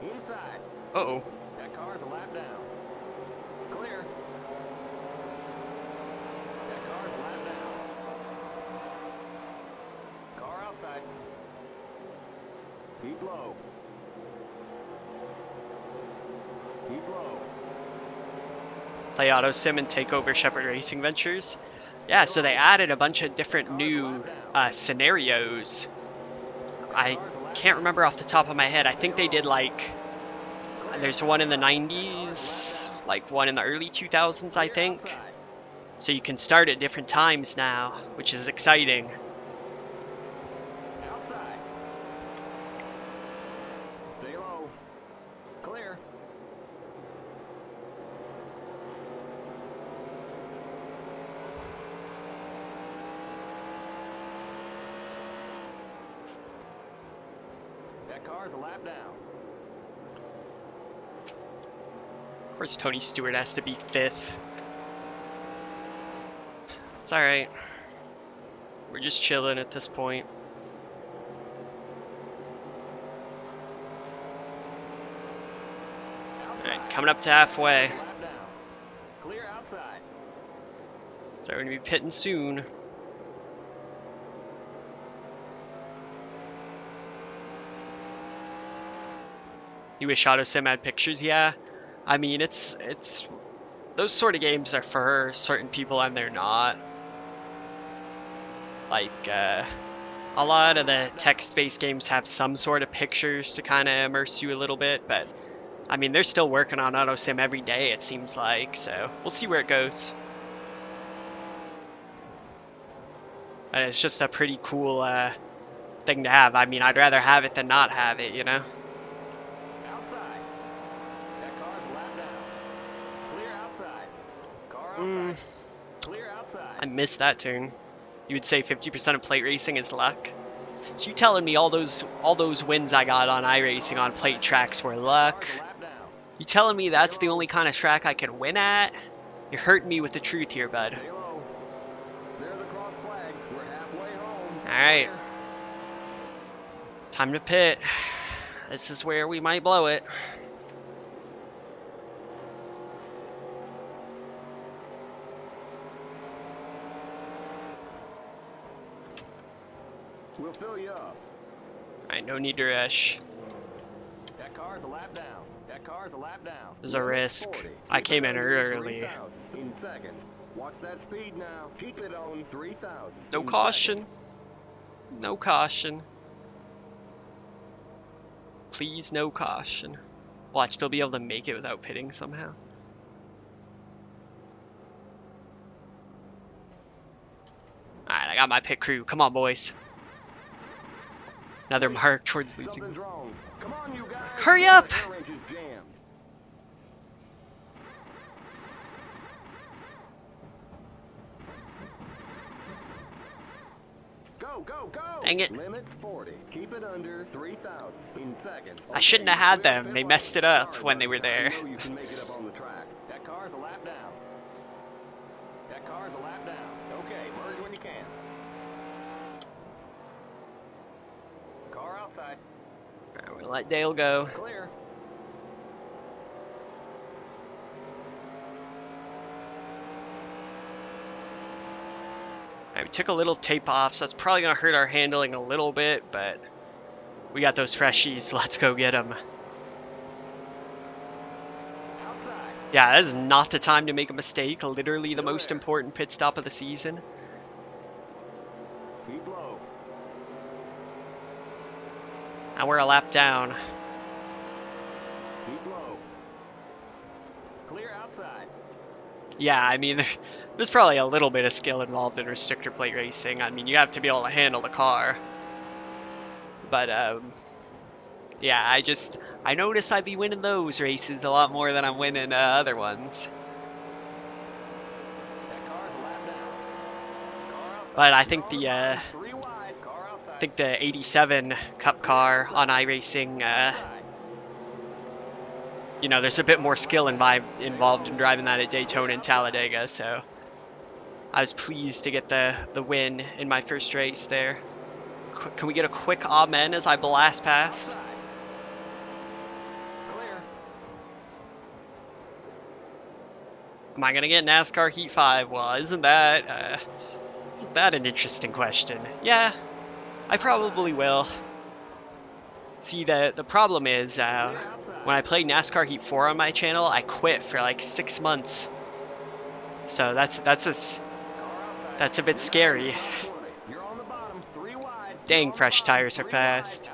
Inside. Uh-oh. That car's a lap down. Clear. That car's a lap down. Car outside. Keep low. Keep low. Play Auto Sim and take over Shepherd Racing Ventures. Yeah, so they added a bunch of different new scenarios. I can't remember off the top of my head. I think they did like, there's one in the 90s, like one in the early 2000s, I think. So you can start at different times now, which is exciting. Outside. Stay low. Clear. That car's a lap down. Of course, Tony Stewart has to be 5th. It's alright. We're just chilling at this point. Alright, coming up to halfway. Lap down. Clear outside. So we're going to be pitting soon. You wish Auto Sim had pictures? Yeah. I mean, it's those sort of games are for certain people and they're not. Like, a lot of the text-based games have some sort of pictures to kind of immerse you a little bit, but I mean, they're still working on Auto Sim every day, it seems like, so we'll see where it goes. And it's just a pretty cool thing to have. I mean, I'd rather have it than not have it, you know? Outside. That car's a lap down. Clear outside. Car outside. Clear outside. I missed that turn. You would say 50% of plate racing is luck. So you telling me all those wins I got on iRacing on plate tracks were luck? Car's a lap down. You telling me that's the only kind of track I can win at? You're hurting me with the truth here, bud. Stay low. Clear the cross flag. We're halfway home. Alright. Clear. Time to pit. This is where we might blow it. We'll fill you up. Alright, no need to rush. That car's a lap down. That car's a lap down. There's a risk. 40. I came in Keep it under early. 3,000 in seconds. Watch that speed now. Keep it on 3,000. No in caution. seconds. No caution. Please, no caution. Watch, they'll be able to make it without pitting somehow. Alright, I got my pit crew. Come on, boys. Another mark towards losing. Something's wrong. Come on, you guys. Hurry up! The air wrench is jammed. Go, go, go! Dang it. Limit 40. Keep it under 3,000 in seconds. I shouldn't have had clear them. pit They line. messed it up Sorry, when they buddy. were there. I know you can make it up on the track. That car's a lap down. That car's a lap down. Okay, merge when you can. Car outside. Alright, we'll let Dale go. Clear. Alright, we took a little tape off, so that's probably going to hurt our handling a little bit, but we got those freshies. Let's go get them. Outside. Yeah, this is not the time to make a mistake. Literally the most important pit stop of the season. Keep low. Now we're a lap down. Keep low. Clear outside. Yeah, I mean, there's probably a little bit of skill involved in restrictor plate racing. I mean, you have to be able to handle the car. But, yeah, I notice I'd be winning those races a lot more than I'm winning other ones. But I think the 87 Cup car on iRacing, you know, there's a bit more skill involved in driving that at Daytona and Talladega, so I was pleased to get the win in my first race there. Can we get a quick amen as I blast past? Am I gonna get NASCAR Heat 5? Well, isn't that an interesting question? Yeah, I probably will. See, the problem is, when I played NASCAR Heat 4 on my channel, I quit for like 6 months. So that's a bit scary. Dang, fresh tires are fast.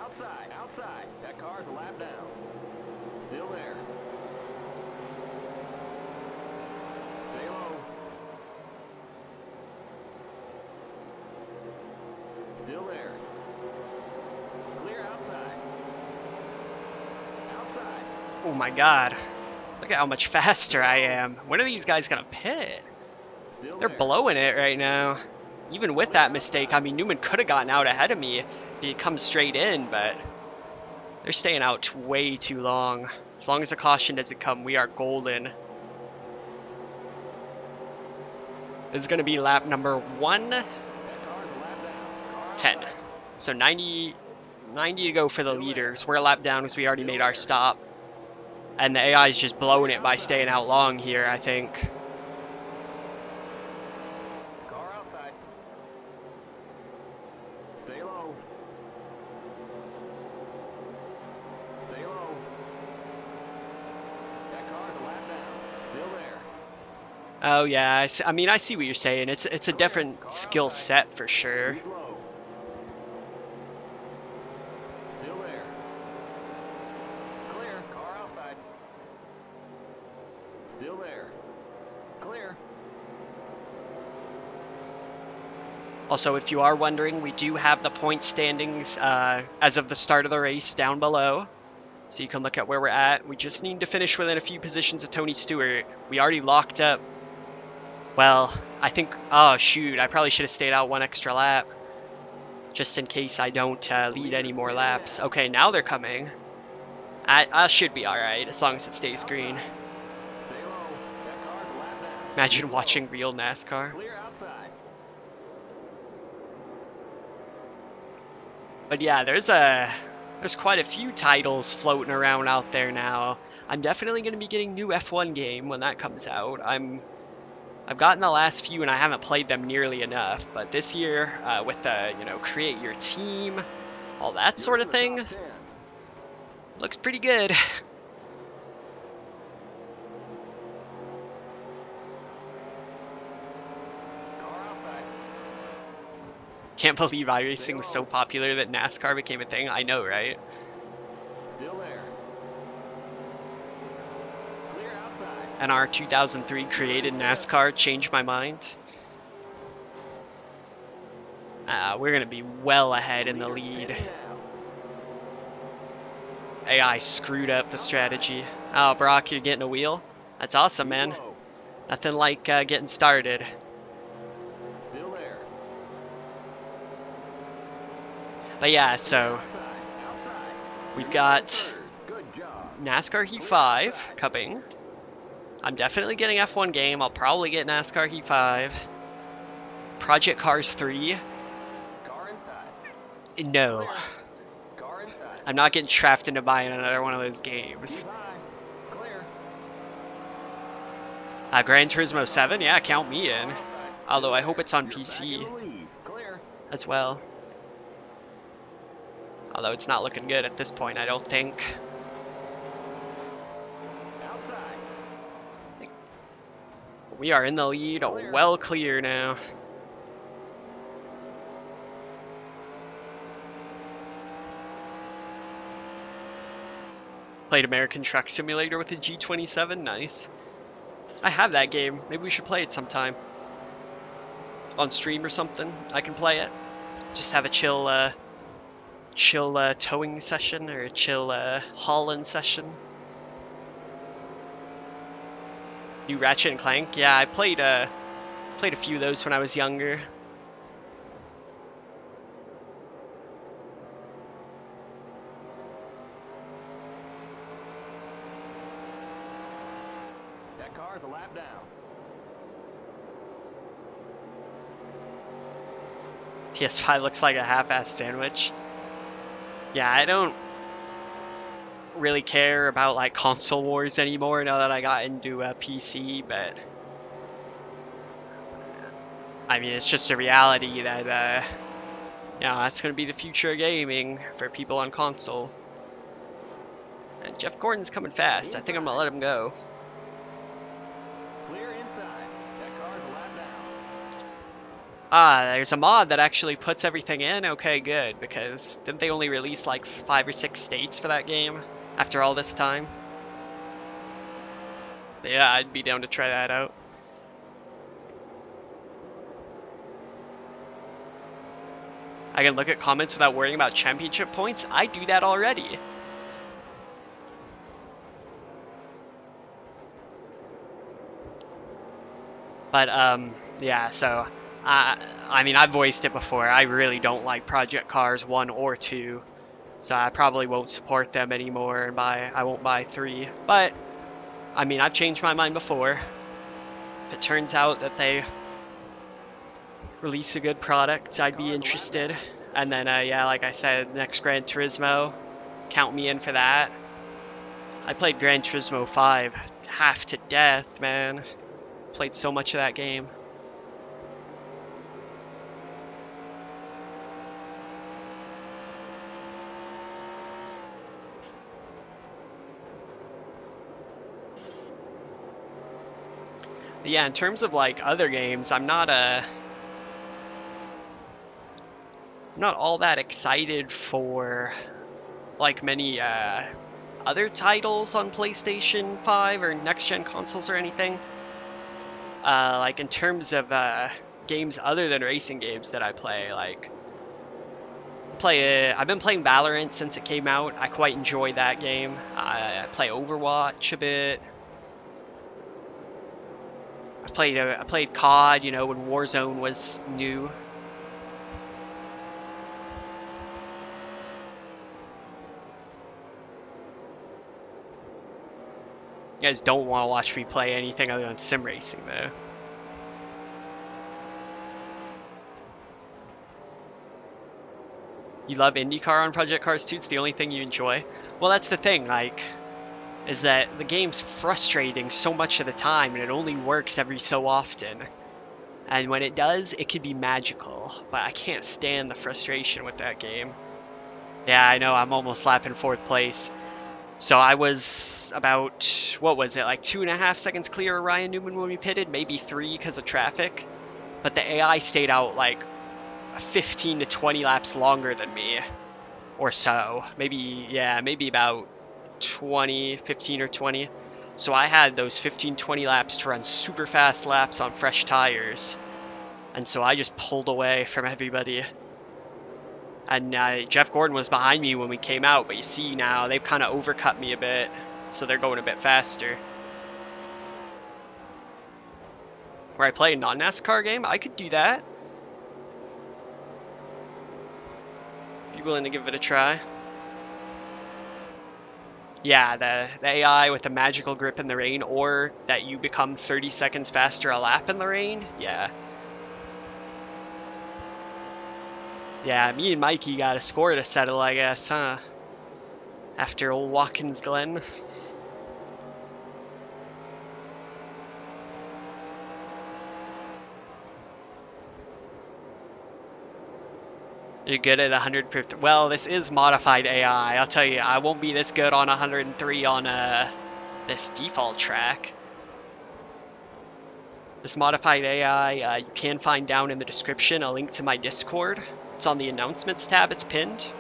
Oh my god. Look at how much faster I am. When are these guys gonna pit? They're blowing it right now. Even with that mistake, I mean, Newman could have gotten out ahead of me if he'd come straight in, but they're staying out way too long. As long as a caution doesn't come, we are golden. This is going to be lap number 110. So 90 to go for the leaders. We're a lap down because we already made our stop. And the AI is just blowing it by staying out long here, I think. 'Stay low. Oh yeah, I mean, I see what you're saying. It's a different skill set for sure. Also, if you are wondering, we do have the point standings as of the start of the race down below. So you can look at where we're at. We just need to finish within a few positions of Tony Stewart. We already locked up. Well, I think... Oh, shoot. I probably should have stayed out one extra lap. Just in case I don't lead any more laps. Okay, now they're coming. I should be alright, as long as it stays green. Imagine watching real NASCAR. But yeah, there's quite a few titles floating around out there now. I'm definitely going to be getting new F1 game when that comes out. I've gotten the last few and I haven't played them nearly enough, but this year with the, you know, create your team, all that sort of thing, looks pretty good. Can't believe iRacing was so popular that NASCAR became a thing. I know, right? NR2003 created NASCAR, changed my mind. We're going to be well ahead in the lead. AI screwed up the strategy. Oh, Brock, you're getting a wheel? That's awesome, man. Nothing like getting started. But yeah, so we've got NASCAR Heat 5 coming. I'm definitely getting F1 game. I'll probably get NASCAR Heat 5. Project Cars 3. No. I'm not getting trapped into buying another one of those games. Gran Turismo 7? Yeah, count me in. Although I hope it's on PC as well. Although it's not looking good at this point, I don't think. We are in the lead, well clear now. Played American Truck Simulator with a G27, nice. I have that game. Maybe we should play it sometime. On stream or something. I can play it. Just have a chill towing session or a chill hauling session. New Ratchet and Clank. Yeah, I played a few of those when I was younger. That car's a lap down. PS5 looks like a half-assed sandwich. Yeah, I don't really care about like console wars anymore now that I got into a PC, but I mean it's just a reality that you know, that's gonna be the future of gaming for people on console. And Jeff Gordon's coming fast. I think I'm gonna let him go. Clear inside. That car's a lap down. Ah, there's a mod that actually puts everything in? Okay, good, because didn't they only release like 5 or 6 states for that game after all this time? Yeah, I'd be down to try that out. I can look at comments without worrying about championship points? I do that already. But, yeah, so, I mean, I've voiced it before. I really don't like Project Cars 1 or 2. So I probably won't support them anymore, and I won't buy 3. But, I mean, I've changed my mind before. If it turns out that they release a good product, I'd be interested. And then, yeah, like I said, next Gran Turismo, count me in for that. I played Gran Turismo 5 half to death, man. Played so much of that game. Yeah, in terms of like other games, I'm not all that excited for like many other titles on PlayStation 5 or next gen consoles or anything. Like in terms of games other than racing games that I play, like I've been playing Valorant since it came out. I quite enjoy that game. I play Overwatch a bit. I played COD, you know, when Warzone was new. You guys don't want to watch me play anything other than SimRacing, though. You love IndyCar on Project Cars 2? It's the only thing you enjoy? Well, that's the thing, like, is that the game's frustrating so much of the time, and it only works every so often. And when it does, it can be magical, but I can't stand the frustration with that game. Yeah, I know, I'm almost lapping 4th place. So I was about, what was it, like 2.5 seconds clear of Ryan Newman when we pitted, maybe 3 because of traffic. But the AI stayed out like 15 to 20 laps longer than me, or so. Maybe, yeah, maybe about 15 or 20. So I had those 15, 20 laps to run super fast laps on fresh tires. And so I just pulled away from everybody. And Jeff Gordon was behind me when we came out, but you see now they've kind of overcut me a bit, so they're going a bit faster. Where I play a non-NASCAR game, I could do that. Be willing to give it a try. Yeah, the AI with the magical grip in the rain, or that you become 30 seconds faster a lap in the rain. Yeah. Yeah, me and Mikey got a score to settle, I guess, huh? After old Watkins Glen. You're good at 150. Well, this is modified AI. I'll tell you, I won't be this good on 103 on this default track. This modified AI, you can find down in the description a link to my Discord. It's on the announcements tab, it's pinned.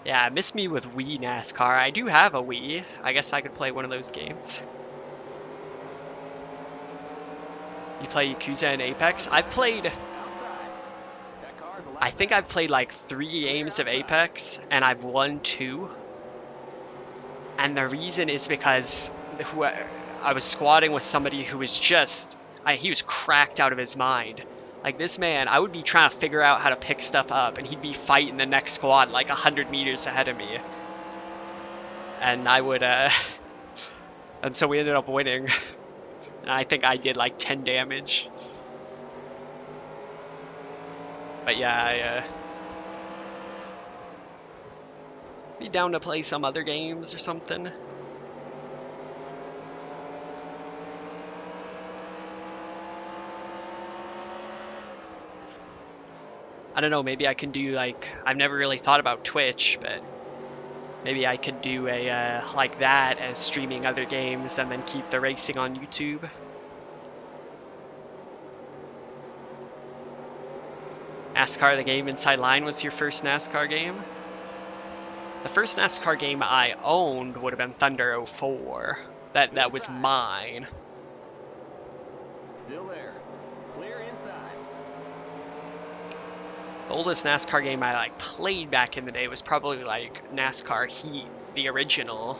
Yeah, miss me with Wii NASCAR. I do have a Wii. I guess I could play one of those games. You play Yakuza and Apex? I think I've played like 3 games of Apex, and I've won 2. And the reason is because I was squatting with somebody who was just, he was cracked out of his mind. Like this man, I would be trying to figure out how to pick stuff up, and he'd be fighting the next squad like 100 meters ahead of me. And I would, and so we ended up winning. And I think I did like 10 damage. But yeah, be down to play some other games or something. I don't know, maybe I can do like, I've never really thought about Twitch, but maybe I could do a like that as streaming other games and then keep the racing on YouTube. NASCAR the game inside line was your first NASCAR game? The first NASCAR game I owned would have been Thunder 04. That was mine. Still there. Clear inside. The oldest NASCAR game I like played back in the day was probably like NASCAR Heat, the original.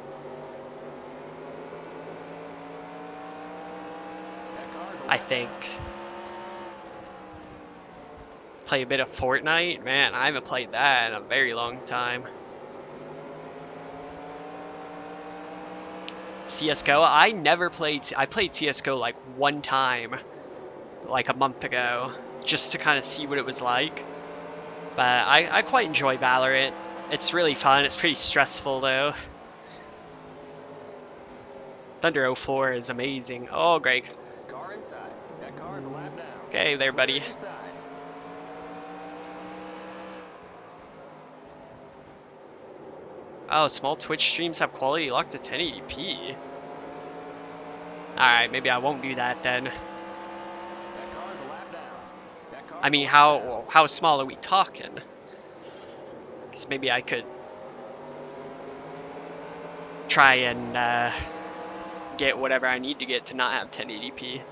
I think. Play a bit of Fortnite? Man, I haven't played that in a very long time. CSGO? I never played, I played CSGO like one time, like a month ago, just to kind of see what it was like. But I quite enjoy Valorant. It's really fun. It's pretty stressful though. Thunder 04 is amazing. Oh, Greg. Car inside. That car is a lap down. Okay, there, buddy. Inside. Oh, small Twitch streams have quality locked to 1080p. Alright, maybe I won't do that then. That car is a lap down. That car I mean, how small are we talking? Because maybe I could try and get whatever I need to get to not have 1080p.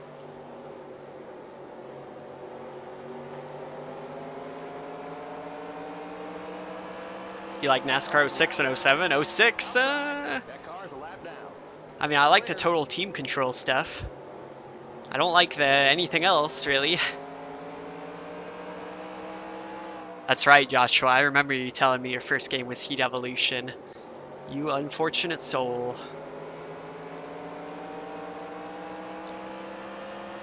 You like NASCAR 06 and 07? 06? that car is a lap down. I mean, I like the total team control stuff. I don't like anything else, really. That's right, Joshua. I remember you telling me your first game was Heat Evolution. You unfortunate soul.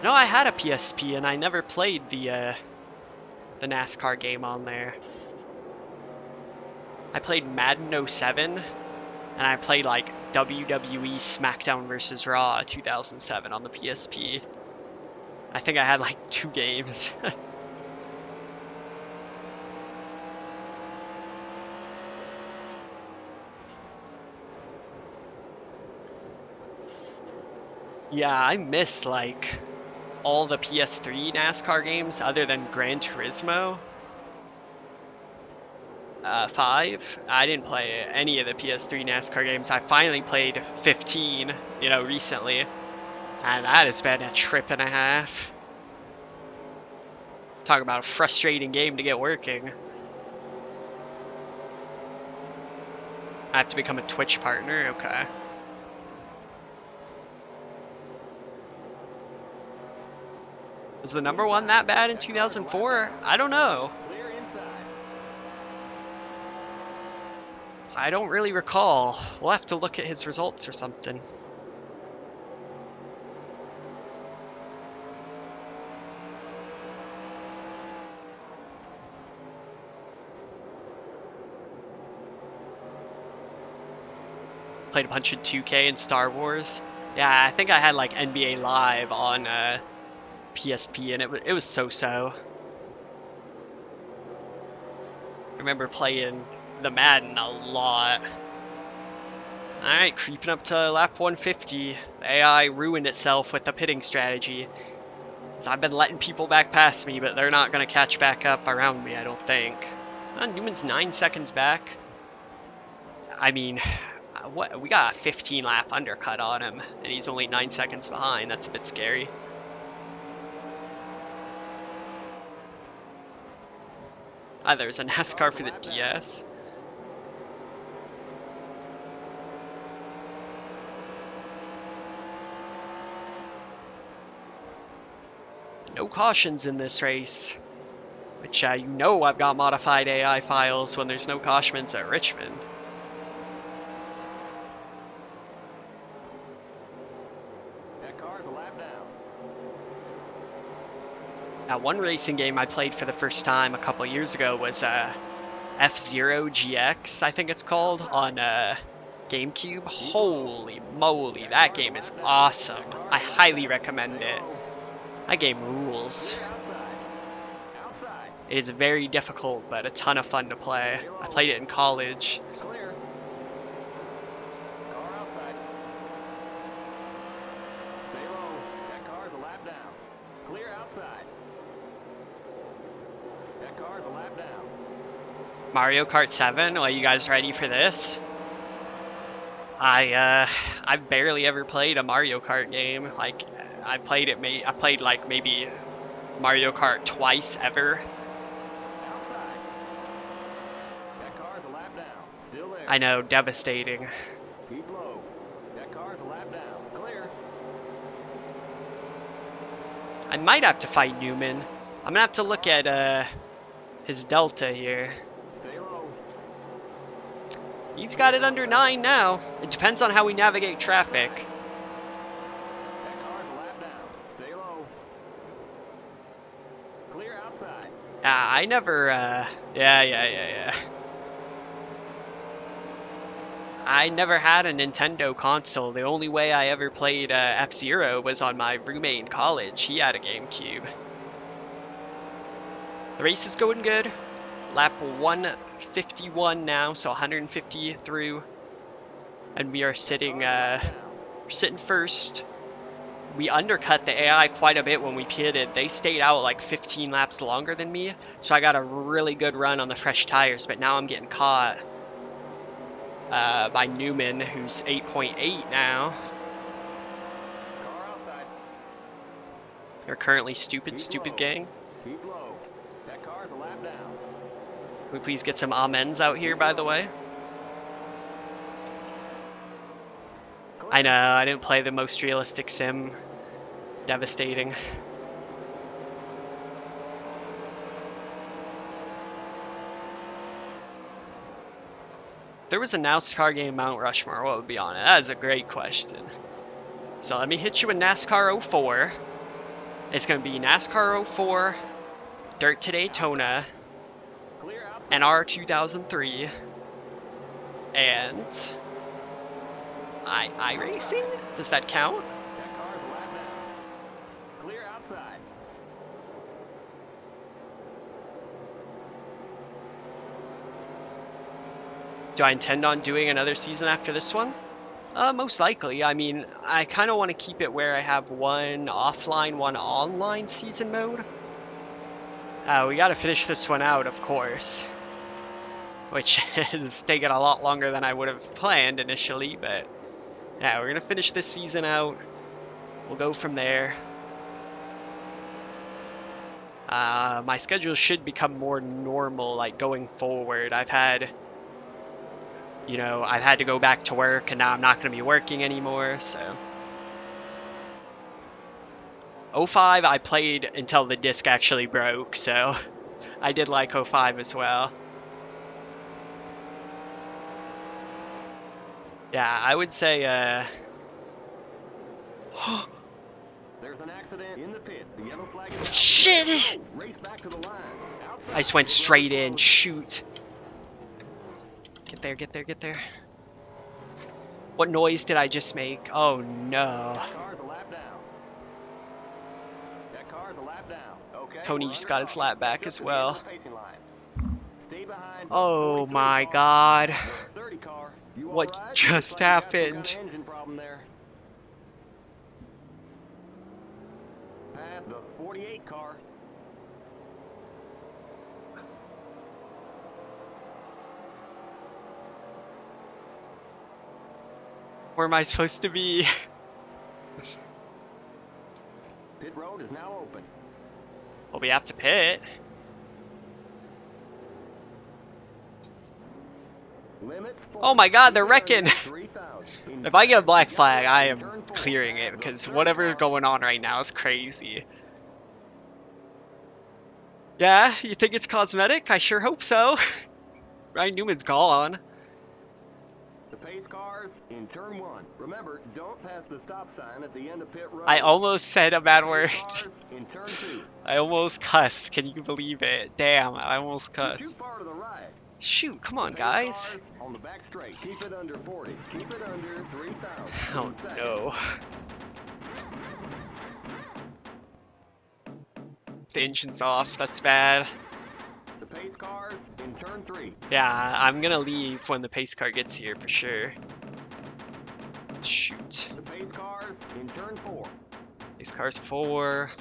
No, I had a PSP and I never played the NASCAR game on there. I played Madden 07, and I played like WWE SmackDown vs. Raw 2007 on the PSP. I think I had like 2 games. Yeah, I miss like all the PS3 NASCAR games other than Gran Turismo 5. I didn't play any of the PS3 NASCAR games. I finally played 15, you know, recently. And that has been a trip and a half. Talk about a frustrating game to get working. I have to become a Twitch partner? Okay. Was the number 1 that bad in 2004? I don't know. Clear inside. I don't really recall. We'll have to look at his results or something. Played a bunch of 2K and Star Wars. Yeah, I think I had like NBA Live on PSP, and it was so-so. I remember playing the Madden a lot. Alright, creeping up to lap 150. The AI ruined itself with the pitting strategy. So I've been letting people back past me, but they're not going to catch back up around me, I don't think. Newman's 9 seconds back. I mean, what? We got a 15 lap undercut on him, and he's only 9 seconds behind. That's a bit scary. Ah, there's a NASCAR for the DS. No cautions in this race. Which, you know I've got modified AI files when there's no cautions at Richmond. That car's a lap down. Now, one racing game I played for the first time a couple years ago was F-Zero GX, I think it's called, on GameCube. Holy moly, that game is awesome. I highly recommend it. That game rules. It is very difficult, but a ton of fun to play. I played it in college. Clear. Car outside. Stay low. That car's a lap down. Clear outside. That car's a lap down. Mario Kart 7, are you guys ready for this? I've barely ever played a Mario Kart game. Like, I played like maybe Mario Kart twice ever. Outside. That car's a lap down. Still there. I know, devastating. Keep low. That car's a lap down. Clear. I might have to fight Newman. I'm gonna have to look at his delta here. Stay low. He's got it under 9 now. It depends on how we navigate traffic. That car's a lap down. Stay low. Clear outside. I never, yeah. I never had a Nintendo console. The only way I ever played F-Zero was on my roommate in college. He had a GameCube. The race is going good. Lap 151 now, so 150 through. And we are sitting first. We undercut the AI quite a bit when we pitted. They stayed out like 15 laps longer than me, so I got a really good run on the fresh tires, but now I'm getting caught by Newman, who's 8.8 now. Car outside. They're currently stupid gang. Keep low. That car's a lap down. Can we please get some amens out here, by the way? I know, I didn't play the most realistic sim. It's devastating. If there was a NASCAR game Mount Rushmore, what would be on it? That is a great question. So let me hit you with NASCAR 04. It's going to be NASCAR 04, Dirt to Daytona, Clear outside. NR2003, and iRacing? Does that count? That car's a lap down. Clear outside. Do I intend on doing another season after this one? Most likely. I mean, I kind of want to keep it where I have one offline, one online season mode. We got to finish this one out, of course. Which is taking a lot longer than I would have planned initially, but yeah, we're going to finish this season out. We'll go from there. My schedule should become more normal, like, going forward. I've had to go back to work, and now I'm not going to be working anymore, so. 05, I played until the disc actually broke, so I did like 05 as well. Yeah, I would say, There's an accident in the pit. The yellow flag is out. Shit! Race back to the line. Outside. I just went straight in, shoot. Get there. What noise did I just make? Oh no. That car's a lap down. That car's a lap down. Okay. Tony just got his lap back as well. Stay behind. Oh my god. 30 car. You What all right? just Looks like you got some kind happened? of engine problem there. Past the 48 car. Where am I supposed to be? Pit road is now open. Well, we have to pit. Limit Oh 40. my god, Keep they're it wrecking. under 3,000. If I get a black flag, I In am turn 4. clearing it The because third whatever's car. going on right now is crazy. Yeah, you think it's cosmetic? I sure hope so. Ryan Newman's gone. The pace cars in turn 1. Remember, don't pass the stop sign at the end of pit road. I almost said a bad word. Pace cars in turn 2. I almost cussed. Can you believe it? Damn, I almost You're too cussed. far to the right. Shoot, come on, Pace guys. cars on the back straight. Keep it under 40. Keep it under 3,000. Oh no. The engine's off, that's bad. The pace cars in turn 3. Yeah, I'm gonna leave when the pace car gets here for sure. Shoot. The pace cars in turn 4. Pace car's 4.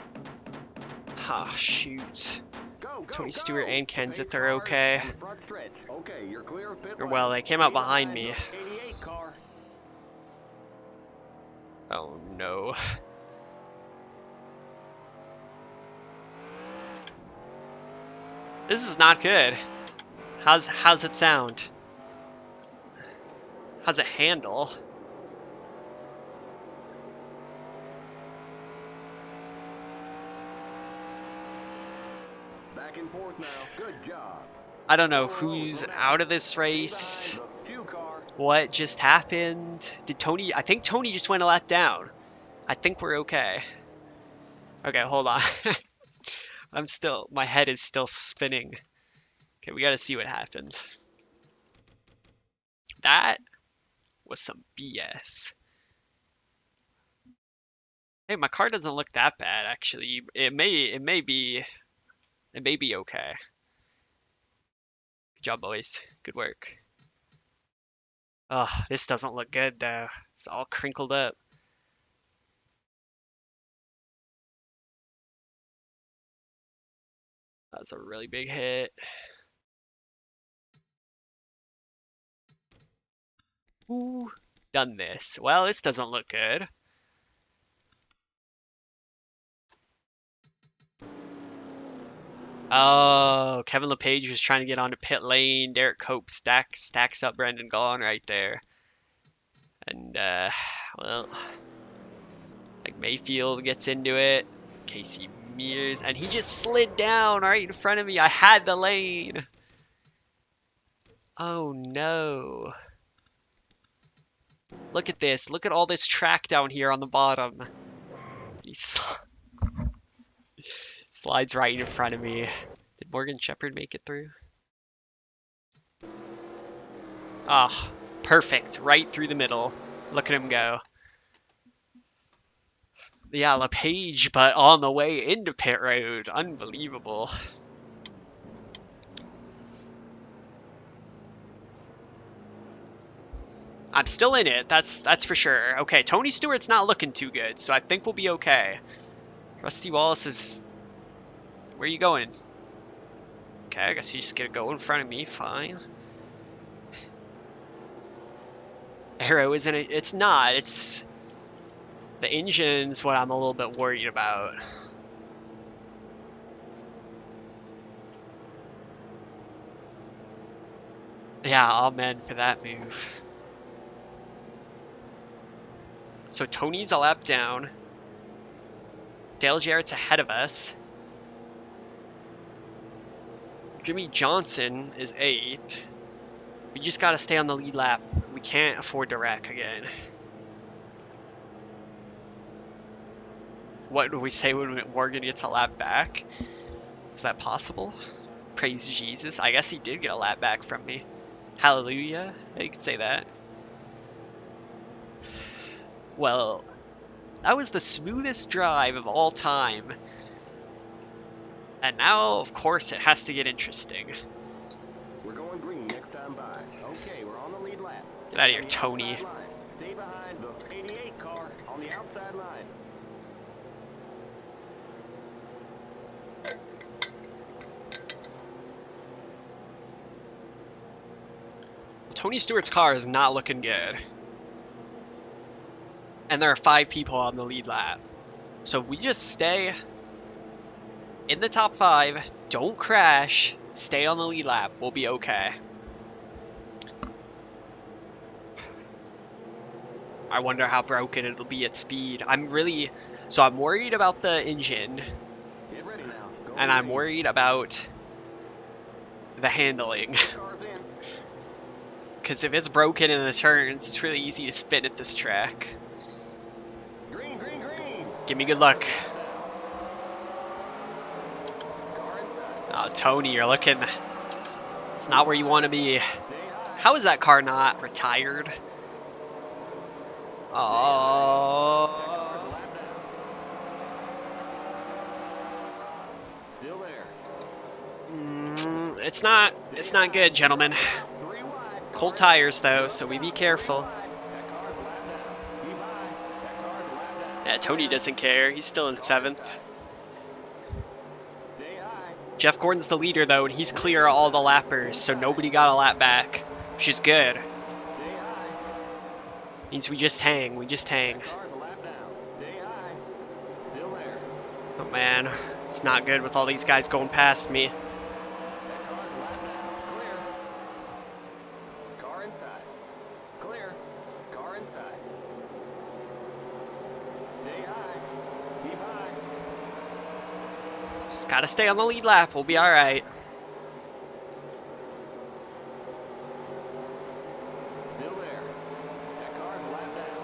Ah, shoot. Go, Tony go. Stewart and The pace Kenseth are cars okay. on the front stretch. Okay, you're clear of pit Or lane. well, they came out Stay behind me. the 88 car. Oh no. This is not good. How's it sound? How's it handle? Back and forth now. Good job. I don't know who's out of this race. Stay behind the Q car. What just happened? Did Tony... I think Tony just went a lap down. I think we're okay. Okay, hold on. My head is still spinning. Okay, we gotta see what happened. That was some BS. Hey, my car doesn't look that bad, actually. It may be okay. Good job, boys. Good work. Ugh, this doesn't look good, though. It's all crinkled up. That's a really big hit. Who done this? Well, this doesn't look good. Oh, Kevin LePage was trying to get onto pit lane. Derek Cope stacks up Brendan Gaughan right there. And, well, like Mayfield gets into it. Casey Mears, and he just slid down right in front of me. I had the lane. Oh no. Look at this. Look at all this track down here on the bottom. He slides right in front of me. Did Morgan Shepherd make it through? Ah, perfect. Right through the middle. Look at him go. Yeah, LePage, but on the way into pit road. Unbelievable. I'm still in it. That's for sure. Okay, Tony Stewart's not looking too good, so I think we'll be okay. Rusty Wallace is... Where are you going? Okay, I guess you just gotta go in front of me. Fine. Arrow isn't it? It's not. It's... The engine's what I'm a little bit worried about. Yeah, amen for that move. So Tony's a lap down. Dale Jarrett's ahead of us. Jimmy Johnson is 8th. We just gotta stay on the lead lap. We can't afford to wreck again. What do we say when Morgan gets a lap back? Is that possible? Praise Jesus. I guess he did get a lap back from me. Hallelujah. Yeah, you could say that. Well, that was the smoothest drive of all time. And now, of course, it has to get interesting. We're going green next time by. Okay, we're on the lead lap. Get out of here, Tony. Stay behind the 88 car on the outside line. Tony Stewart's car is not looking good. And there are 5 people on the lead lap. So if we just stay in the top 5, don't crash, stay on the lead lap, we'll be okay. I wonder how broken it'll be at speed. So I'm worried about the engine, Get ready now. Go and I'm green. worried about the handling. Car's in. Because if it's broken in the turns, it's really easy to spin at this track. Green, green, green. Give me good luck. Car inside. Oh, Tony, you're looking... It's not where you want to be. Stay high. How is that car not retired? That car's a Oh... lap down. Still there. It's not good, gentlemen. 3 wide. Cold tires, though, so we be careful. That car's a lap down. Keep high. That car's a lap down. Yeah, Tony doesn't care. He's still in 7th. Stay high. Jeff Gordon's the leader, though, and he's clear of all the lappers, so nobody got a lap back, which is good. Stay high. Means we just hang. We just hang. That car's a lap down. Stay high. Still there. Oh, man. It's not good with all these guys going past me. That car's a lap down. Clear. Car inside. Clear. Car inside. Stay high. Keep high. Just gotta stay on the lead lap. We'll be alright. Still there. That car's a lap down.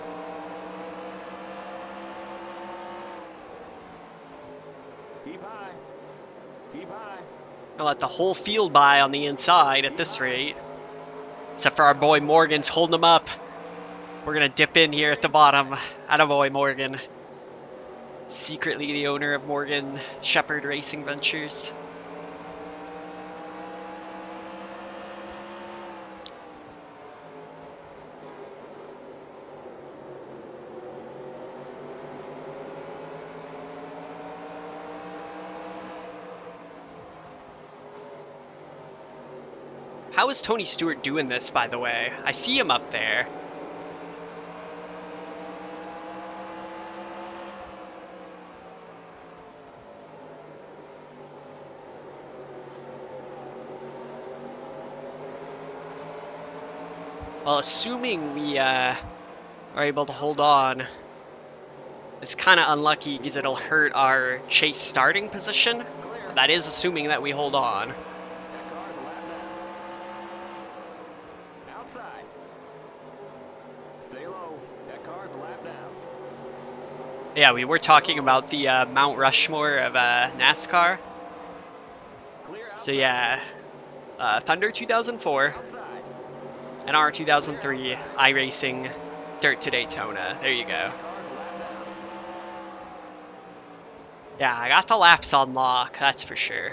Keep high. Keep high. Gonna let the whole field by on the inside at this rate. Except for our boy Morgan's holding him up. We're gonna dip in here at the bottom. Attaboy, Morgan. Secretly the owner of Morgan Shepherd Racing Ventures. How is Tony Stewart doing this, by the way? I see him up there. Well, assuming we are able to hold on, it's kind of unlucky because it'll hurt our chase starting position. Clear. That is assuming that we hold on. That car's a lap down. Outside. Stay low. That car's a lap down. Yeah, we were talking about the Mount Rushmore of NASCAR. Clear outside. So yeah, Thunder 2004, Outside. NR 2003, iRacing, Dirt to Daytona. There you go. That car's a lap down. Yeah, I got the laps on lock, that's for sure.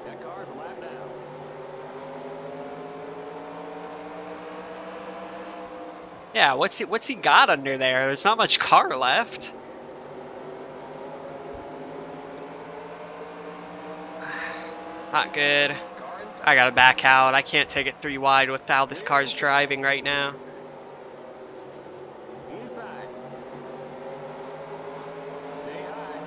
That car's a lap down. Yeah, what's he got under there? There's not much car left. Not good. Car inside. I gotta back out. I can't take it 3 wide with how this car's driving right now. Inside. Stay high.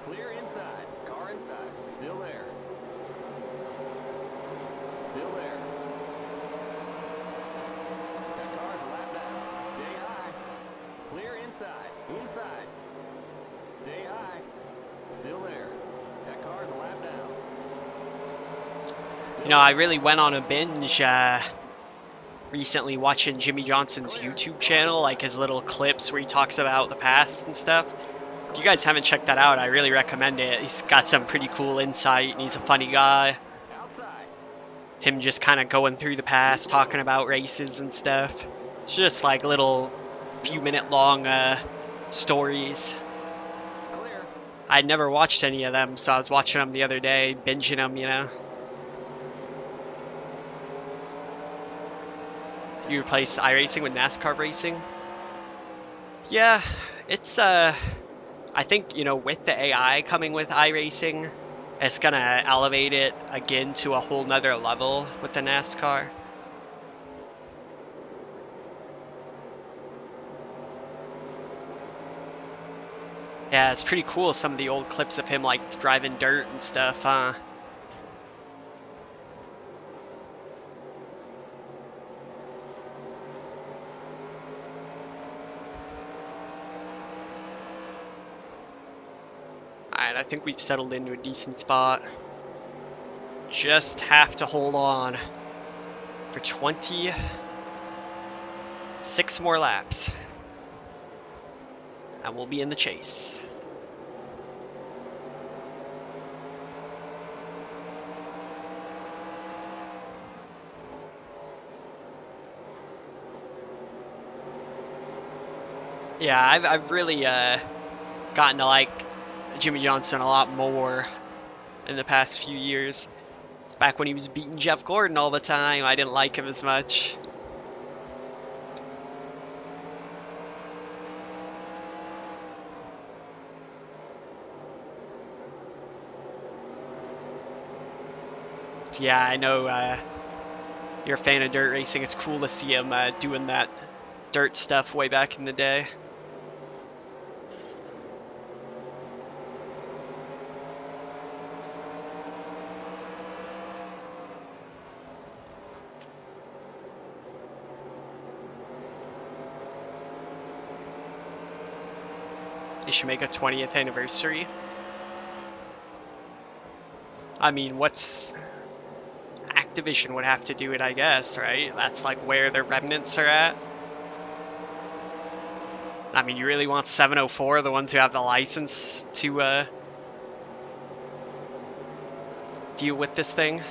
Clear inside. Car inside. Still there. Still there. That car's a lap down. Stay high. Clear inside. Inside. Stay high. Still there. That car's a lap down. You know, I really went on a binge recently watching Jimmy Johnson's YouTube channel, like his little clips where he talks about the past and stuff. If you guys haven't checked that out, I really recommend it. He's got some pretty cool insight, and he's a funny guy. Outside. Him just kind of going through the past, talking about races and stuff. It's just like little few-minute long stories. Clear. I'd never watched any of them, so I was watching them the other day, binging them, you know. You replace iRacing with NASCAR racing? Yeah, it's I think, you know, with the AI coming with iRacing, it's gonna elevate it again to a whole nother level with the NASCAR. Yeah, it's pretty cool, some of the old clips of him like driving dirt and stuff, huh? Alright, I think we've settled into a decent spot. Just have to hold on for 26 more laps. And we'll be in the chase. Yeah, I've really gotten to like Jimmy Johnson a lot more in the past few years. It's back when he was beating Jeff Gordon all the time. I didn't like him as much. Yeah, I know you're a fan of dirt racing. It's cool to see him doing that dirt stuff way back in the day. They should make a 20th anniversary. I mean, what's... Activision would have to do it, I guess, right? That's like where their remnants are at. I mean, you really want 704, the ones who have the license to deal with this thing?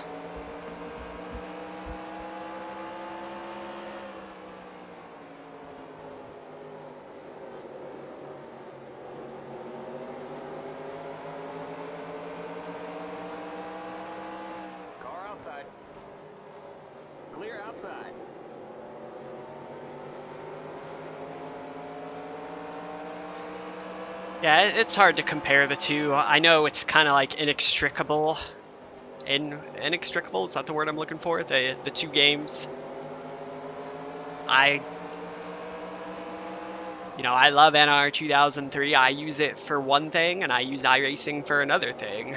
Car outside. Clear outside. Yeah, it's hard to compare the two. I know it's kind of like inextricable. Inextricable, is that the word I'm looking for? The two games. I love NR2003. I use it for one thing, and I use iRacing for another thing.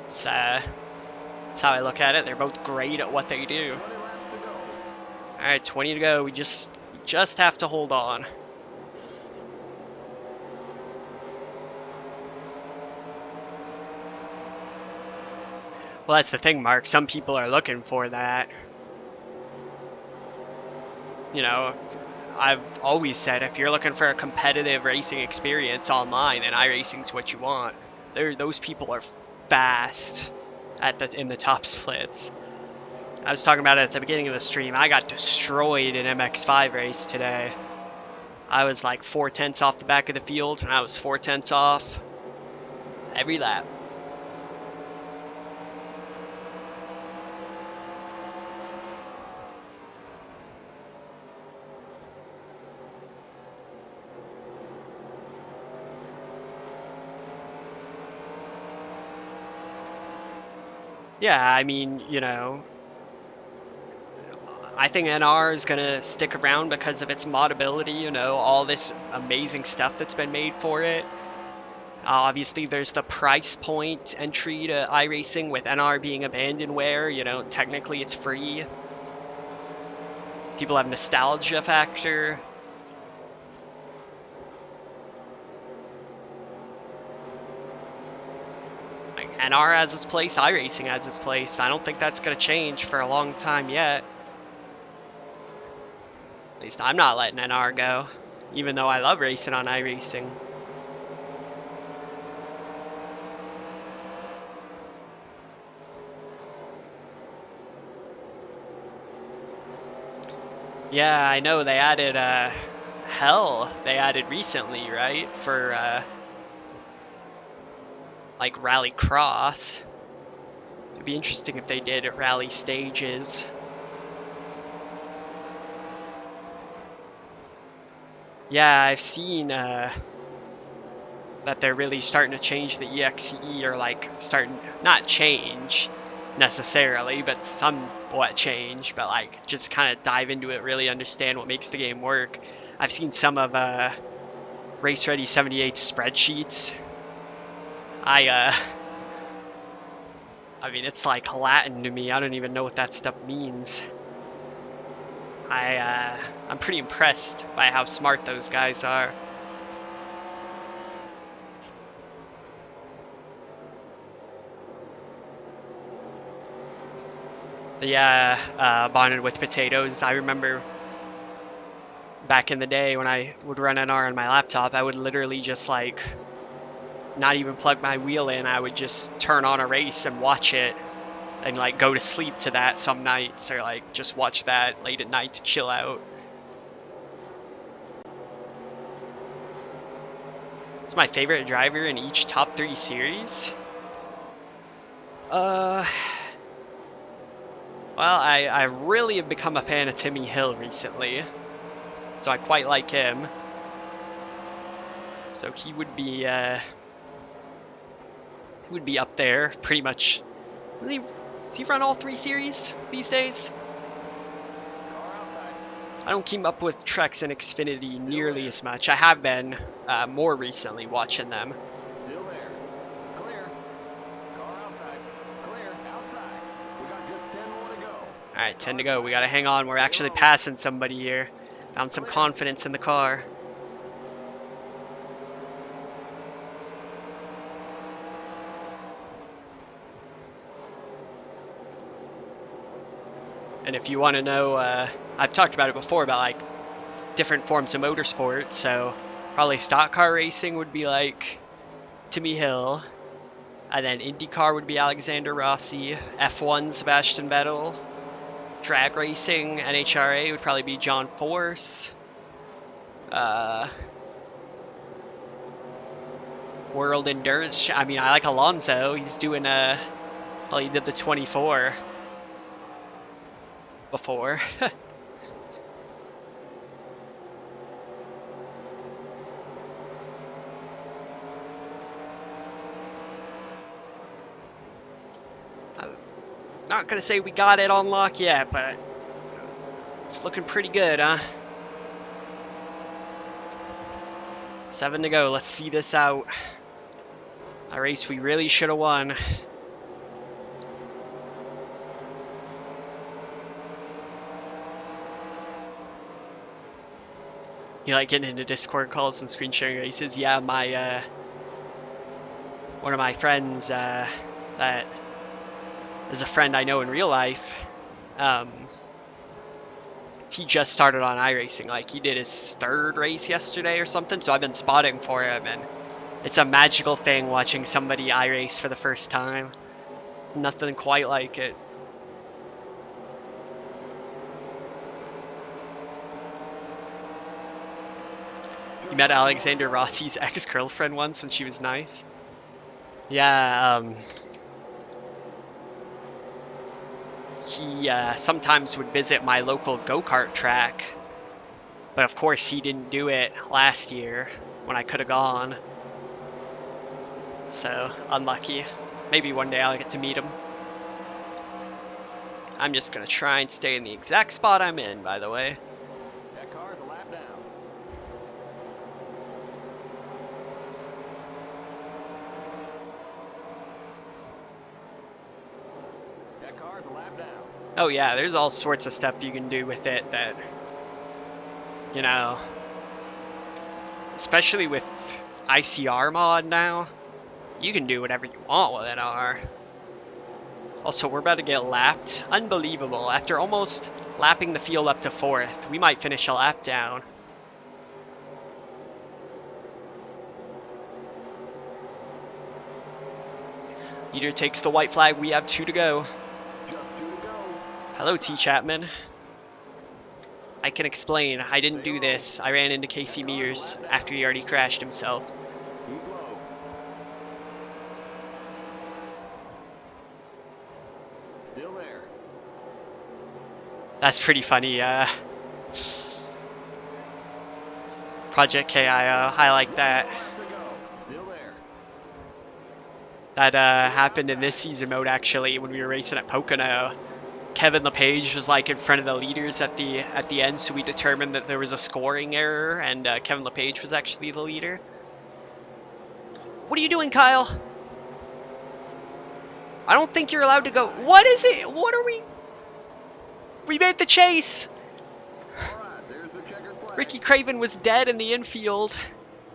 It's, that's how I look at it. They're both great at what they do. 20 laps to go. Alright, 20 to go. We just have to hold on. Well, that's the thing, Mark. Some people are looking for that. You know, I've always said if you're looking for a competitive racing experience online, then iRacing's what you want. Those people are fast in the top splits. I was talking about it at the beginning of the stream. I got destroyed in MX5 race today. I was like 4/10 off the back of the field, and I was 4/10 off every lap. Yeah, I mean, I think NR is going to stick around because of its modability, all this amazing stuff that's been made for it. Obviously, there's the price point entry to iRacing with NR being abandonware, technically it's free. People have nostalgia factor. NR has its place, iRacing has its place. I don't think that's going to change for a long time yet. At least I'm not letting NR go, even though I love racing on iRacing. Yeah, I know they added Hell. They added recently, right? For like Rally Cross. It'd be interesting if they did at Rally Stages. Yeah, I've seen that they're really starting to change the EXE, or like starting, not change necessarily, but somewhat change, but like just kind of dive into it, really understand what makes the game work. I've seen some of Race Ready 78 spreadsheets. I mean, it's like Latin to me. I don't even know what that stuff means. I'm pretty impressed by how smart those guys are. Yeah, bonded with potatoes. I remember back in the day when I would run NR on my laptop, I would literally just like not even plug my wheel in. I would just turn on a race and watch it and like go to sleep to that some nights, or like just watch that late at night to chill out. It's my favorite driver in each top 3 series. Well, I really have become a fan of Timmy Hill recently, so I quite like him. So he would be up there pretty much. Does he run all 3 series these days? I don't keep up with Trex and Xfinity nearly as much. I have been more recently watching them. Still there. Clear. Car outside. Clear. Outside. We got just 10 more to go. Alright, 10 to go. We gotta hang on. We're actually passing somebody here. Found some confidence in the car. And if you want to know, I've talked about it before about like different forms of motorsport. So probably stock car racing would be like Timmy Hill, and then IndyCar would be Alexander Rossi, F1 Sebastian Vettel, drag racing NHRA would probably be John Force, World Endurance. I mean, I like Alonso. He's doing well, he did the 24 before. I'm not gonna say we got it on lock yet, but it's looking pretty good, huh? 7 to go. Let's see this out. A race we really should have won. You like getting into Discord calls and screen sharing races? Yeah, my one of my friends that is a friend I know in real life, he just started on iRacing. Like, he did his 3rd race yesterday or something, so I've been spotting for him, and it's a magical thing watching somebody iRace for the first time. It's nothing quite like it. You met Alexander Rossi's ex-girlfriend once and she was nice? Yeah, he sometimes would visit my local go-kart track, but of course he didn't do it last year when I could have gone. So, unlucky. Maybe one day I'll get to meet him. I'm just gonna try and stay in the exact spot I'm in, by the way. That car's a lap down. That car's a lap down. Oh yeah, there's all sorts of stuff you can do with it that, you know, especially with ICR mod now, you can do whatever you want with NR. Also, we're about to get lapped. Unbelievable. After almost lapping the field up to 4th, we might finish a lap down. Leader takes the white flag. We have 2 to go. Just 2 to go. Hello, T. Chapman. I can explain. I didn't do this. I ran into Casey Mears after he already crashed himself. Keep low. Still there. That's pretty funny. Project KIO. I like that. Lap to go. Still there. That happened in this season mode, actually, when we were racing at Pocono. Kevin LePage was like in front of the leaders at the end, so we determined that there was a scoring error, and Kevin LePage was actually the leader. What are you doing, Kyle? I don't think you're allowed to go. What is it? What are we? We made the chase. All right, there's the checkered flag. Ricky Craven was dead in the infield.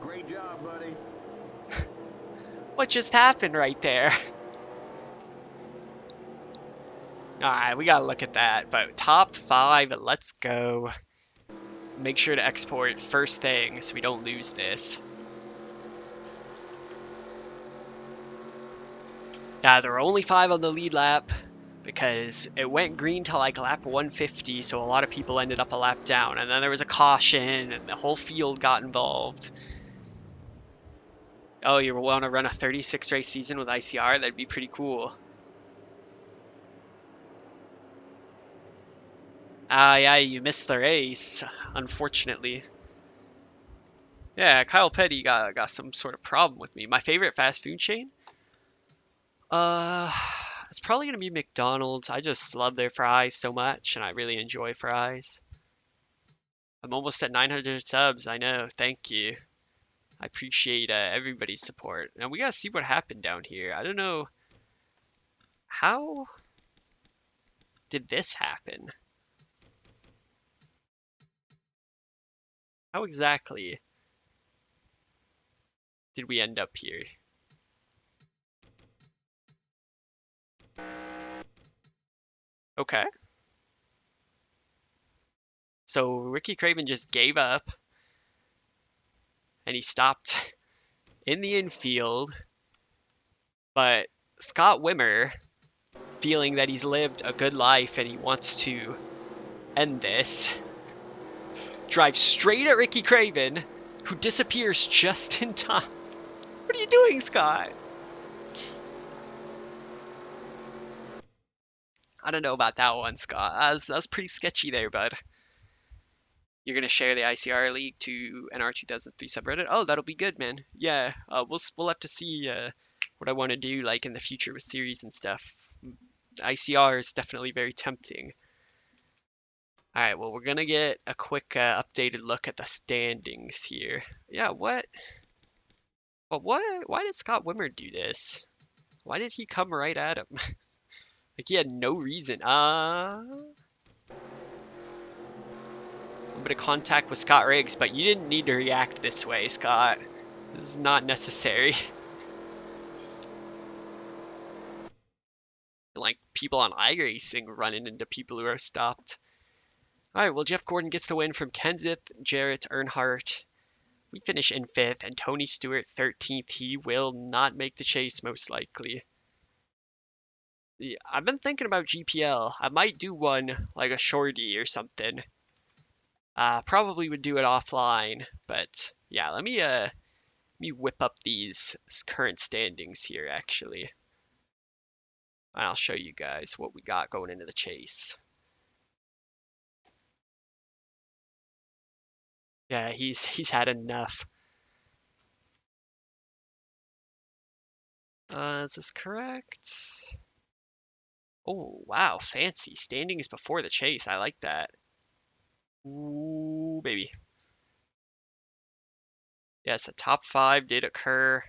Great job, buddy. What just happened right there? Alright, we gotta look at that. But top 5, let's go. Make sure to export first thing so we don't lose this. Yeah, there were only 5 on the lead lap because it went green to like lap 150, so a lot of people ended up a lap down. And then there was a caution, and the whole field got involved. Oh, you want to run a 36 race season with ICR? That'd be pretty cool. Yeah, you missed the race, unfortunately. Yeah, Kyle Petty got some sort of problem with me. My favorite fast food chain? Uh, it's probably gonna be McDonald's. I just love their fries so much, and I really enjoy fries. I'm almost at 900 subs. I know. Thank you. I appreciate everybody's support. Now we gotta see what happened down here. I don't know how did this happen. How exactly did we end up here? Okay. So Ricky Craven just gave up and he stopped in the infield, but Scott Wimmer, feeling that he's lived a good life and he wants to end this, drives straight at Ricky Craven, who disappears just in time. What are you doing, Scott? I don't know about that one, Scott. That's pretty sketchy there, bud. You're gonna share the ICR league to NR2003 subreddit? Oh, that'll be good, man. Yeah, we'll have to see what I want to do like in the future with series and stuff. ICR is definitely very tempting. All right, well, we're gonna get a quick updated look at the standings here. Yeah, what? But what? Why did Scott Wimmer do this? Why did he come right at him? Like he had no reason. A bit of contact with Scott Riggs, but you didn't need to react this way, Scott. This is not necessary. Like people on iRacing running into people who are stopped. All right, well, Jeff Gordon gets the win from Kenseth, Jarrett, Earnhardt. We finish in 5th, and Tony Stewart 13th. He will not make the chase, most likely. Yeah, I've been thinking about GPL. I might do one, like a shorty or something. Probably would do it offline, but yeah, let me whip up these current standings here, actually. And I'll show you guys what we got going into the chase. Yeah, he's had enough. Is this correct? Oh, wow, fancy. Standings before the chase. I like that. Ooh, baby. Yes, a top 5 did occur.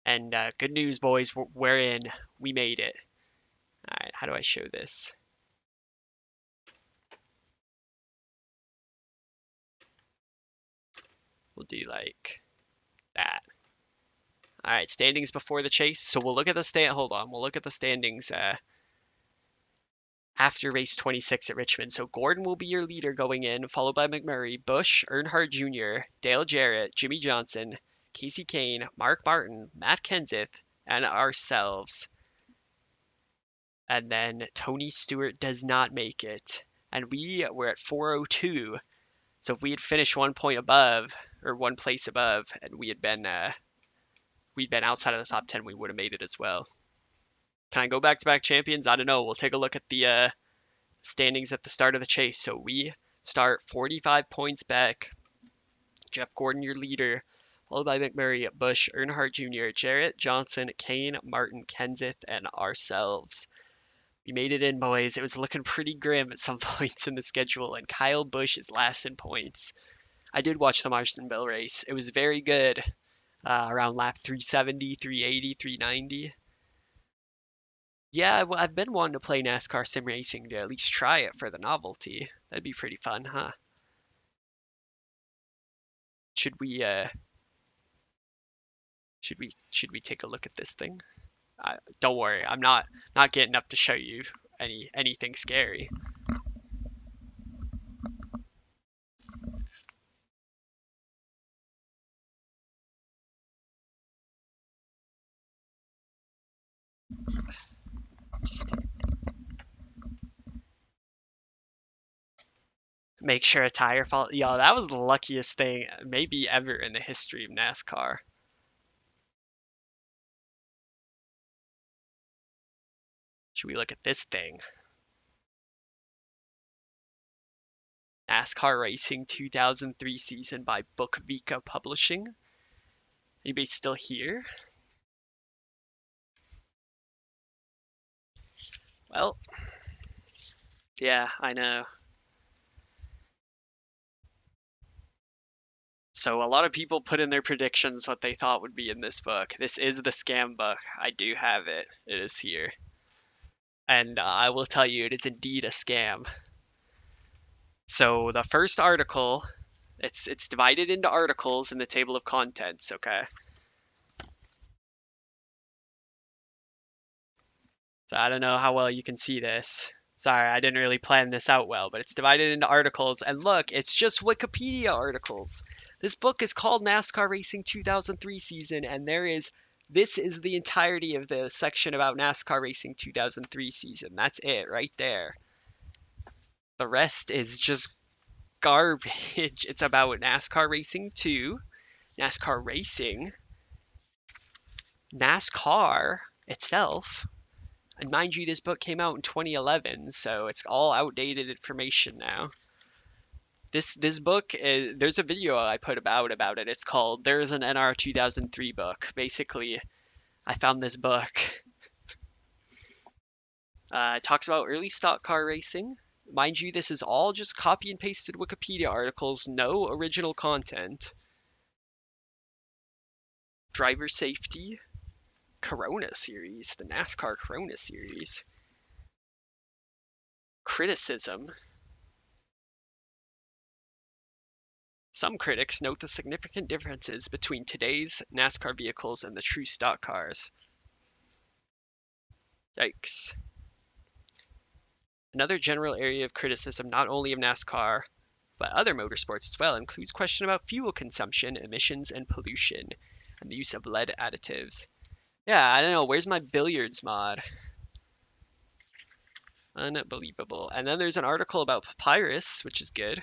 And good news, boys, we're in. We made it. All right, how do I show this? We'll do like that. All right, standings before the chase. So we'll look at the hold on. We'll look at the standings after race 26 at Richmond. So Gordon will be your leader going in, followed by McMurray, Busch, Earnhardt Jr., Dale Jarrett, Jimmy Johnson, Casey Kane, Mark Martin, Matt Kenseth, and ourselves. And then Tony Stewart does not make it. And we were at 402. So if we had finished 1 point above, or 1 place above, and we'd been outside of the top 10, we would have made it as well. Can I go back-to-back champions? I don't know. We'll take a look at the standings at the start of the chase. So we start 45 points back. Jeff Gordon, your leader, followed by McMurray, Busch, Earnhardt Jr., Jarrett, Johnson, Kane, Martin, Kenseth, and ourselves. We made it in, boys. It was looking pretty grim at some points in the schedule, and Kyle Busch is last in points. I did watch the Marstonville race. It was very good. Around lap 370, 380, 390. Yeah, well, I've been wanting to play NASCAR Sim Racing to at least try it for the novelty. That'd be pretty fun, huh? Should we should we take a look at this thing? Don't worry, I'm not getting up to show you anything scary. Make sure a tire fall. Yo, that was the luckiest thing maybe ever in the history of NASCAR. Should we look at this thing? NASCAR Racing 2003 season by Book Vika Publishing. Anybody still here? Well, yeah, I know. So a lot of people put in their predictions what they thought would be in this book. This is the scam book. I do have it. It is here. And I will tell you, it is indeed a scam. So the first article, it's divided into articles in the table of contents, okay? So I don't know how well you can see this. Sorry, I didn't really plan this out well, but it's divided into articles. And look, it's just Wikipedia articles. This book is called NASCAR Racing 2003 season, and this is the entirety of the section about NASCAR Racing 2003 season. That's it right there. The rest is just garbage. It's about NASCAR Racing 2, NASCAR Racing, NASCAR itself. And mind you, this book came out in 2011, so it's all outdated information now. This book is, there's a video I put about it. It's called There's an NR2003 book. Basically, I found this book. It talks about early stock car racing. Mind you, this is all just copy and pasted Wikipedia articles, no original content. Driver safety, Corona series, the NASCAR Corona series. Criticism. Some critics note the significant differences between today's NASCAR vehicles and the true stock cars. Yikes. Another general area of criticism, not only of NASCAR, but other motorsports as well, includes question about fuel consumption, emissions, and pollution, and the use of lead additives. Yeah, I don't know, where's my billiards mod? Unbelievable. And then there's an article about Papyrus, which is good.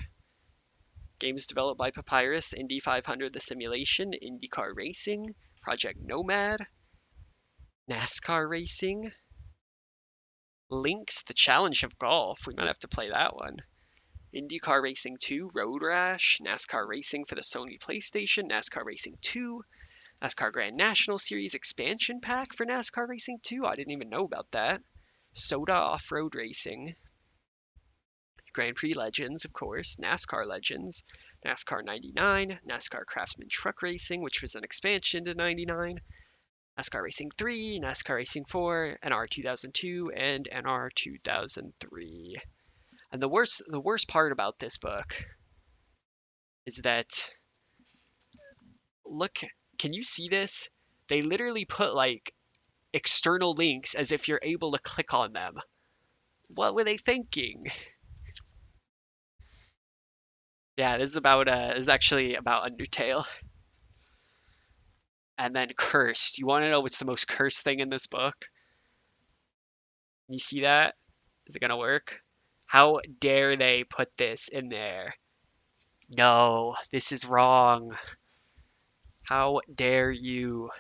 Games developed by Papyrus, Indy 500 The Simulation, IndyCar Racing, Project Nomad, NASCAR Racing, Lynx, The Challenge of Golf. We might have to play that one. IndyCar Racing 2, Road Rash, NASCAR Racing for the Sony PlayStation, NASCAR Racing 2, NASCAR Grand National Series expansion pack for NASCAR Racing 2. I didn't even know about that. Soda Off-Road Racing, Grand Prix Legends, of course, NASCAR Legends, NASCAR 99, NASCAR Craftsman Truck Racing, which was an expansion to 99, NASCAR Racing 3, NASCAR Racing 4, NR 2002, and NR 2003. And the worst part about this book is that, look, can you see this? They literally put like external links as if you're able to click on them. What were they thinking? Yeah, this is actually about Undertale. And then cursed. You want to know what's the most cursed thing in this book? You see that? Is it gonna work? How dare they put this in there? No, this is wrong. How dare you?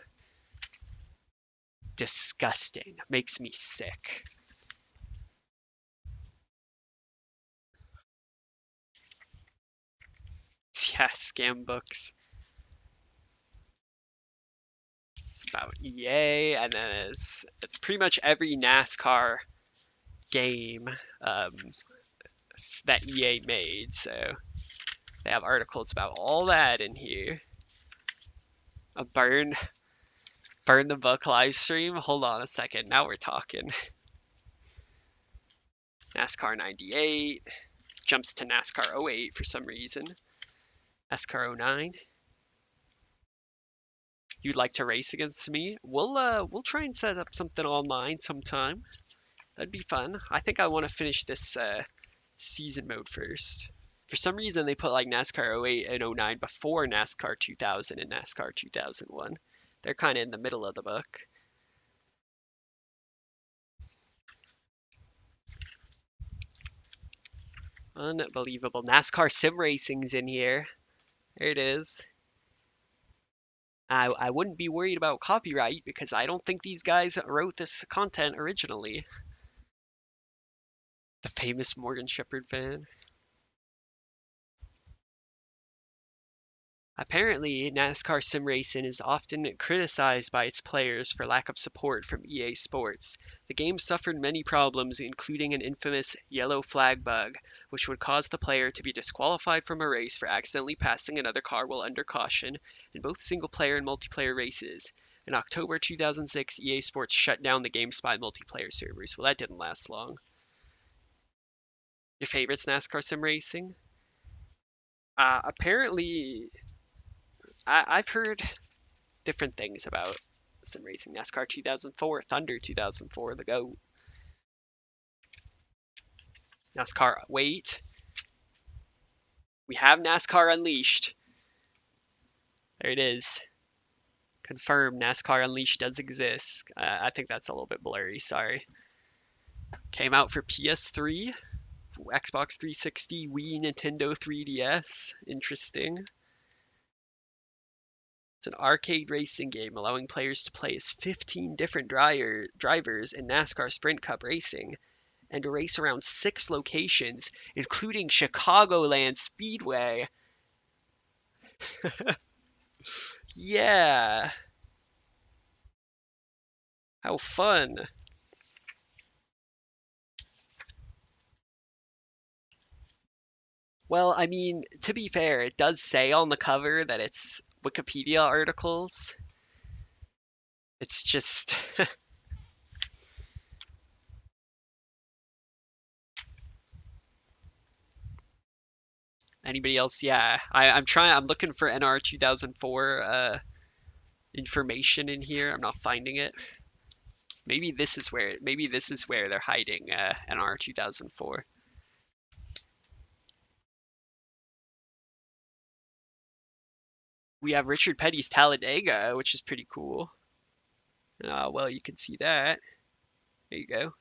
Disgusting. Makes me sick. Yeah, scam books. It's about EA, and then it's pretty much every NASCAR game um, that EA made. So they have articles about all that in here. A burn the book live stream. Hold on a second. Now we're talking. NASCAR 98 jumps to NASCAR 08 for some reason. NASCAR 09. you'd like to race against me, we'll try and set up something online sometime. That'd be fun. I think I want to finish this season mode first. For some reason, they put like NASCAR '08 and '09 before NASCAR 2000 and NASCAR 2001. They're kind of in the middle of the book. Unbelievable. NASCAR Sim Racing's in here. There it is. I wouldn't be worried about copyright because I don't think these guys wrote this content originally. The famous Morgan Shepherd fan. Apparently, NASCAR Sim Racing is often criticized by its players for lack of support from EA Sports. The game suffered many problems, including an infamous yellow flag bug, which would cause the player to be disqualified from a race for accidentally passing another car while under caution in both single-player and multiplayer races. In October 2006, EA Sports shut down the GameSpy multiplayer servers. Well, that didn't last long. Your favorites NASCAR Sim Racing? Apparently, I've heard different things about Sim Racing. NASCAR 2004, Thunder 2004, the GOAT. NASCAR, wait. We have NASCAR Unleashed. There it is. Confirmed, NASCAR Unleashed does exist. I think that's a little bit blurry, sorry. Came out for PS3, Xbox 360, Wii, Nintendo 3DS. Interesting. It's an arcade racing game allowing players to play as 15 different drivers in NASCAR Sprint Cup racing and to race around 6 locations, including Chicagoland Speedway. Yeah, how fun. Well, I mean, to be fair, it does say on the cover that it's Wikipedia articles. It's just anybody else? Yeah, I'm looking for NR 2004 information in here. I'm not finding it. Maybe this is where they're hiding NR 2004. We have Richard Petty's Talladega, which is pretty cool. Well, you can see that. There you go.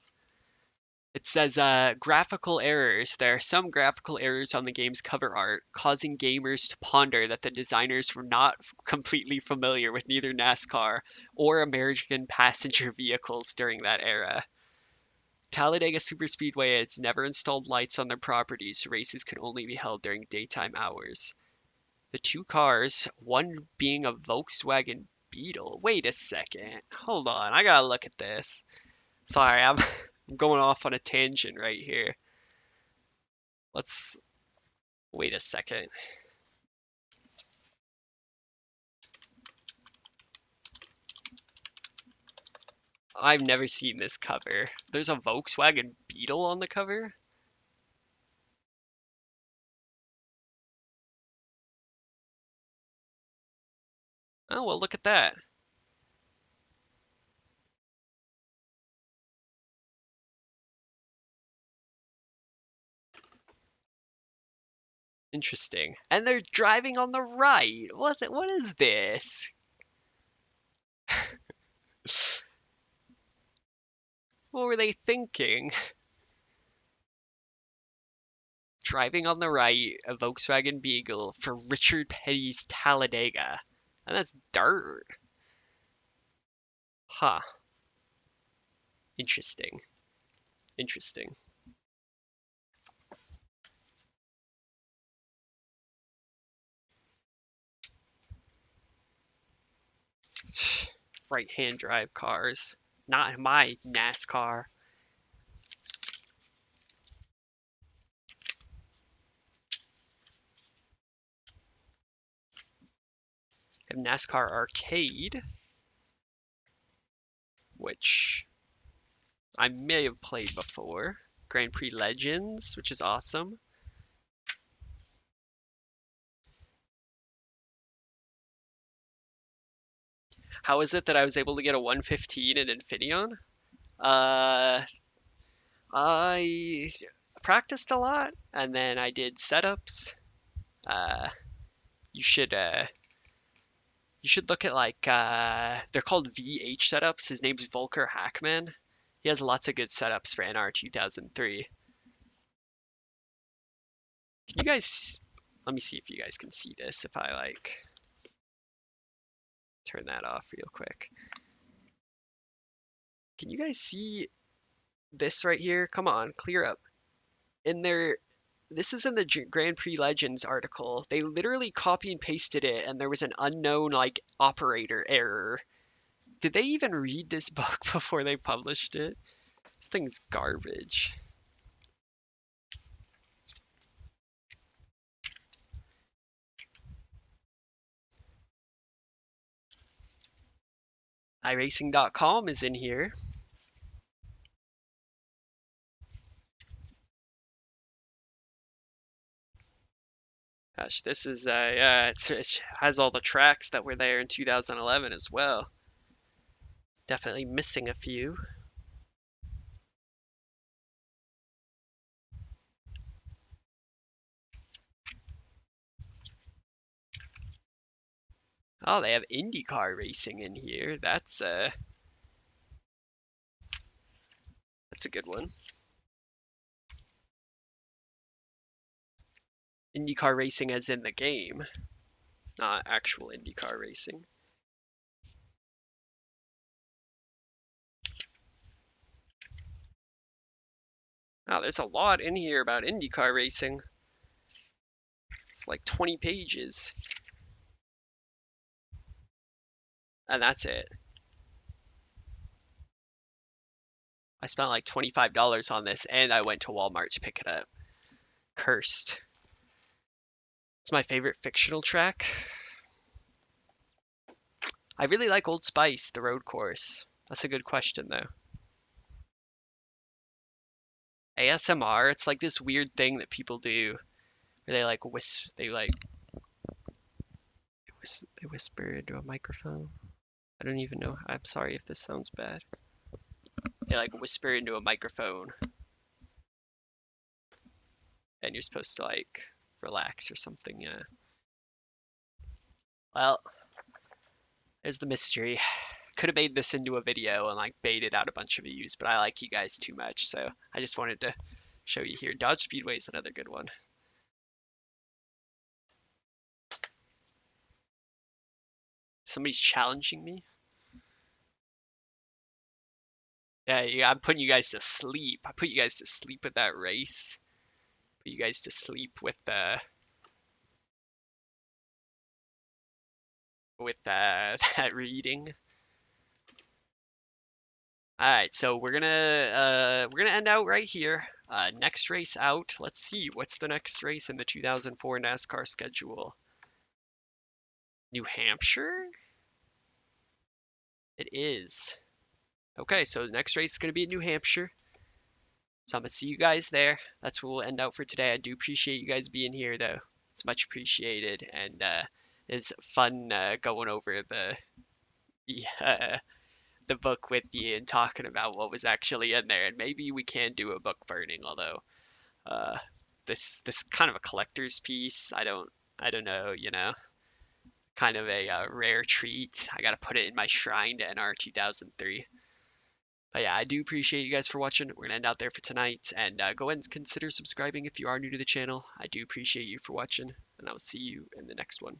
It says graphical errors. There are some graphical errors on the game's cover art, causing gamers to ponder that the designers were not completely familiar with neither NASCAR or American passenger vehicles during that era. Talladega Superspeedway has never installed lights on their properties, so races can only be held during daytime hours. The two cars, one being a Volkswagen Beetle. Wait a second. Hold on, I gotta look at this. Sorry, I'm going off on a tangent right here. Let's wait a second. I've never seen this cover. There's a Volkswagen Beetle on the cover? Oh, well, look at that. Interesting. And they're driving on the right. What is this? What were they thinking? Driving on the right, a Volkswagen Beetle for Richard Petty's Talladega. And that's dirt. Huh. Interesting. Interesting. Right-hand drive cars. Not my NASCAR. Have NASCAR Arcade, which I may have played before. Grand Prix Legends, which is awesome. How is it that I was able to get a 115 in Infineon? Uh, I practiced a lot, and then I did setups. Uh, you should you should look at like they're called VH setups. His name's Volker Hackman. He has lots of good setups for NR 2003. Can you guys let me see if you guys can see this if I like turn that off real quick. Can you guys see this right here? Come on, clear up. In their This is in the Grand Prix Legends article. They literally copy and pasted it and there was an unknown like operator error. Did they even read this book before they published it? This thing's garbage. iRacing.com is in here. Gosh, this is yeah, it has all the tracks that were there in 2011 as well. Definitely missing a few. Oh, they have IndyCar racing in here. That's a good one. IndyCar racing as in the game, not actual IndyCar racing. Oh, there's a lot in here about IndyCar racing. It's like 20 pages. And that's it. I spent like $25 on this and I went to Walmart to pick it up. Cursed. It's my favorite fictional track. I really like Old Spice, the road course. That's a good question though. ASMR, it's like this weird thing that people do where they whisper into a microphone. I don't even know. I'm sorry if this sounds bad. They like whisper into a microphone and you're supposed to like relax or something. Yeah. Well, there's the mystery. Could have made this into a video and like baited out a bunch of views, but I like you guys too much, so I just wanted to show you here. Dodge Speedway is another good one. Somebody's challenging me. Yeah, I'm putting you guys to sleep. I put you guys to sleep with that race. Put you guys to sleep with that reading. All right, so we're gonna end out right here. Next race out. Let's see what's the next race in the 2004 NASCAR schedule. New Hampshire? It is. Okay, so the next race is gonna be in New Hampshire. So I'm gonna see you guys there. That's what we'll end out for today. I do appreciate you guys being here though. It's much appreciated and it's fun going over uh, the book with you and talking about what was actually in there. And maybe we can do a book burning, although uh, this kind of a collector's piece. I don't know, you know, kind of a rare treat. I gotta put it in my shrine to NR 2003. But yeah, I do appreciate you guys for watching. We're gonna end out there for tonight, and go ahead and consider subscribing if you are new to the channel. I do appreciate you for watching, and I'll see you in the next one.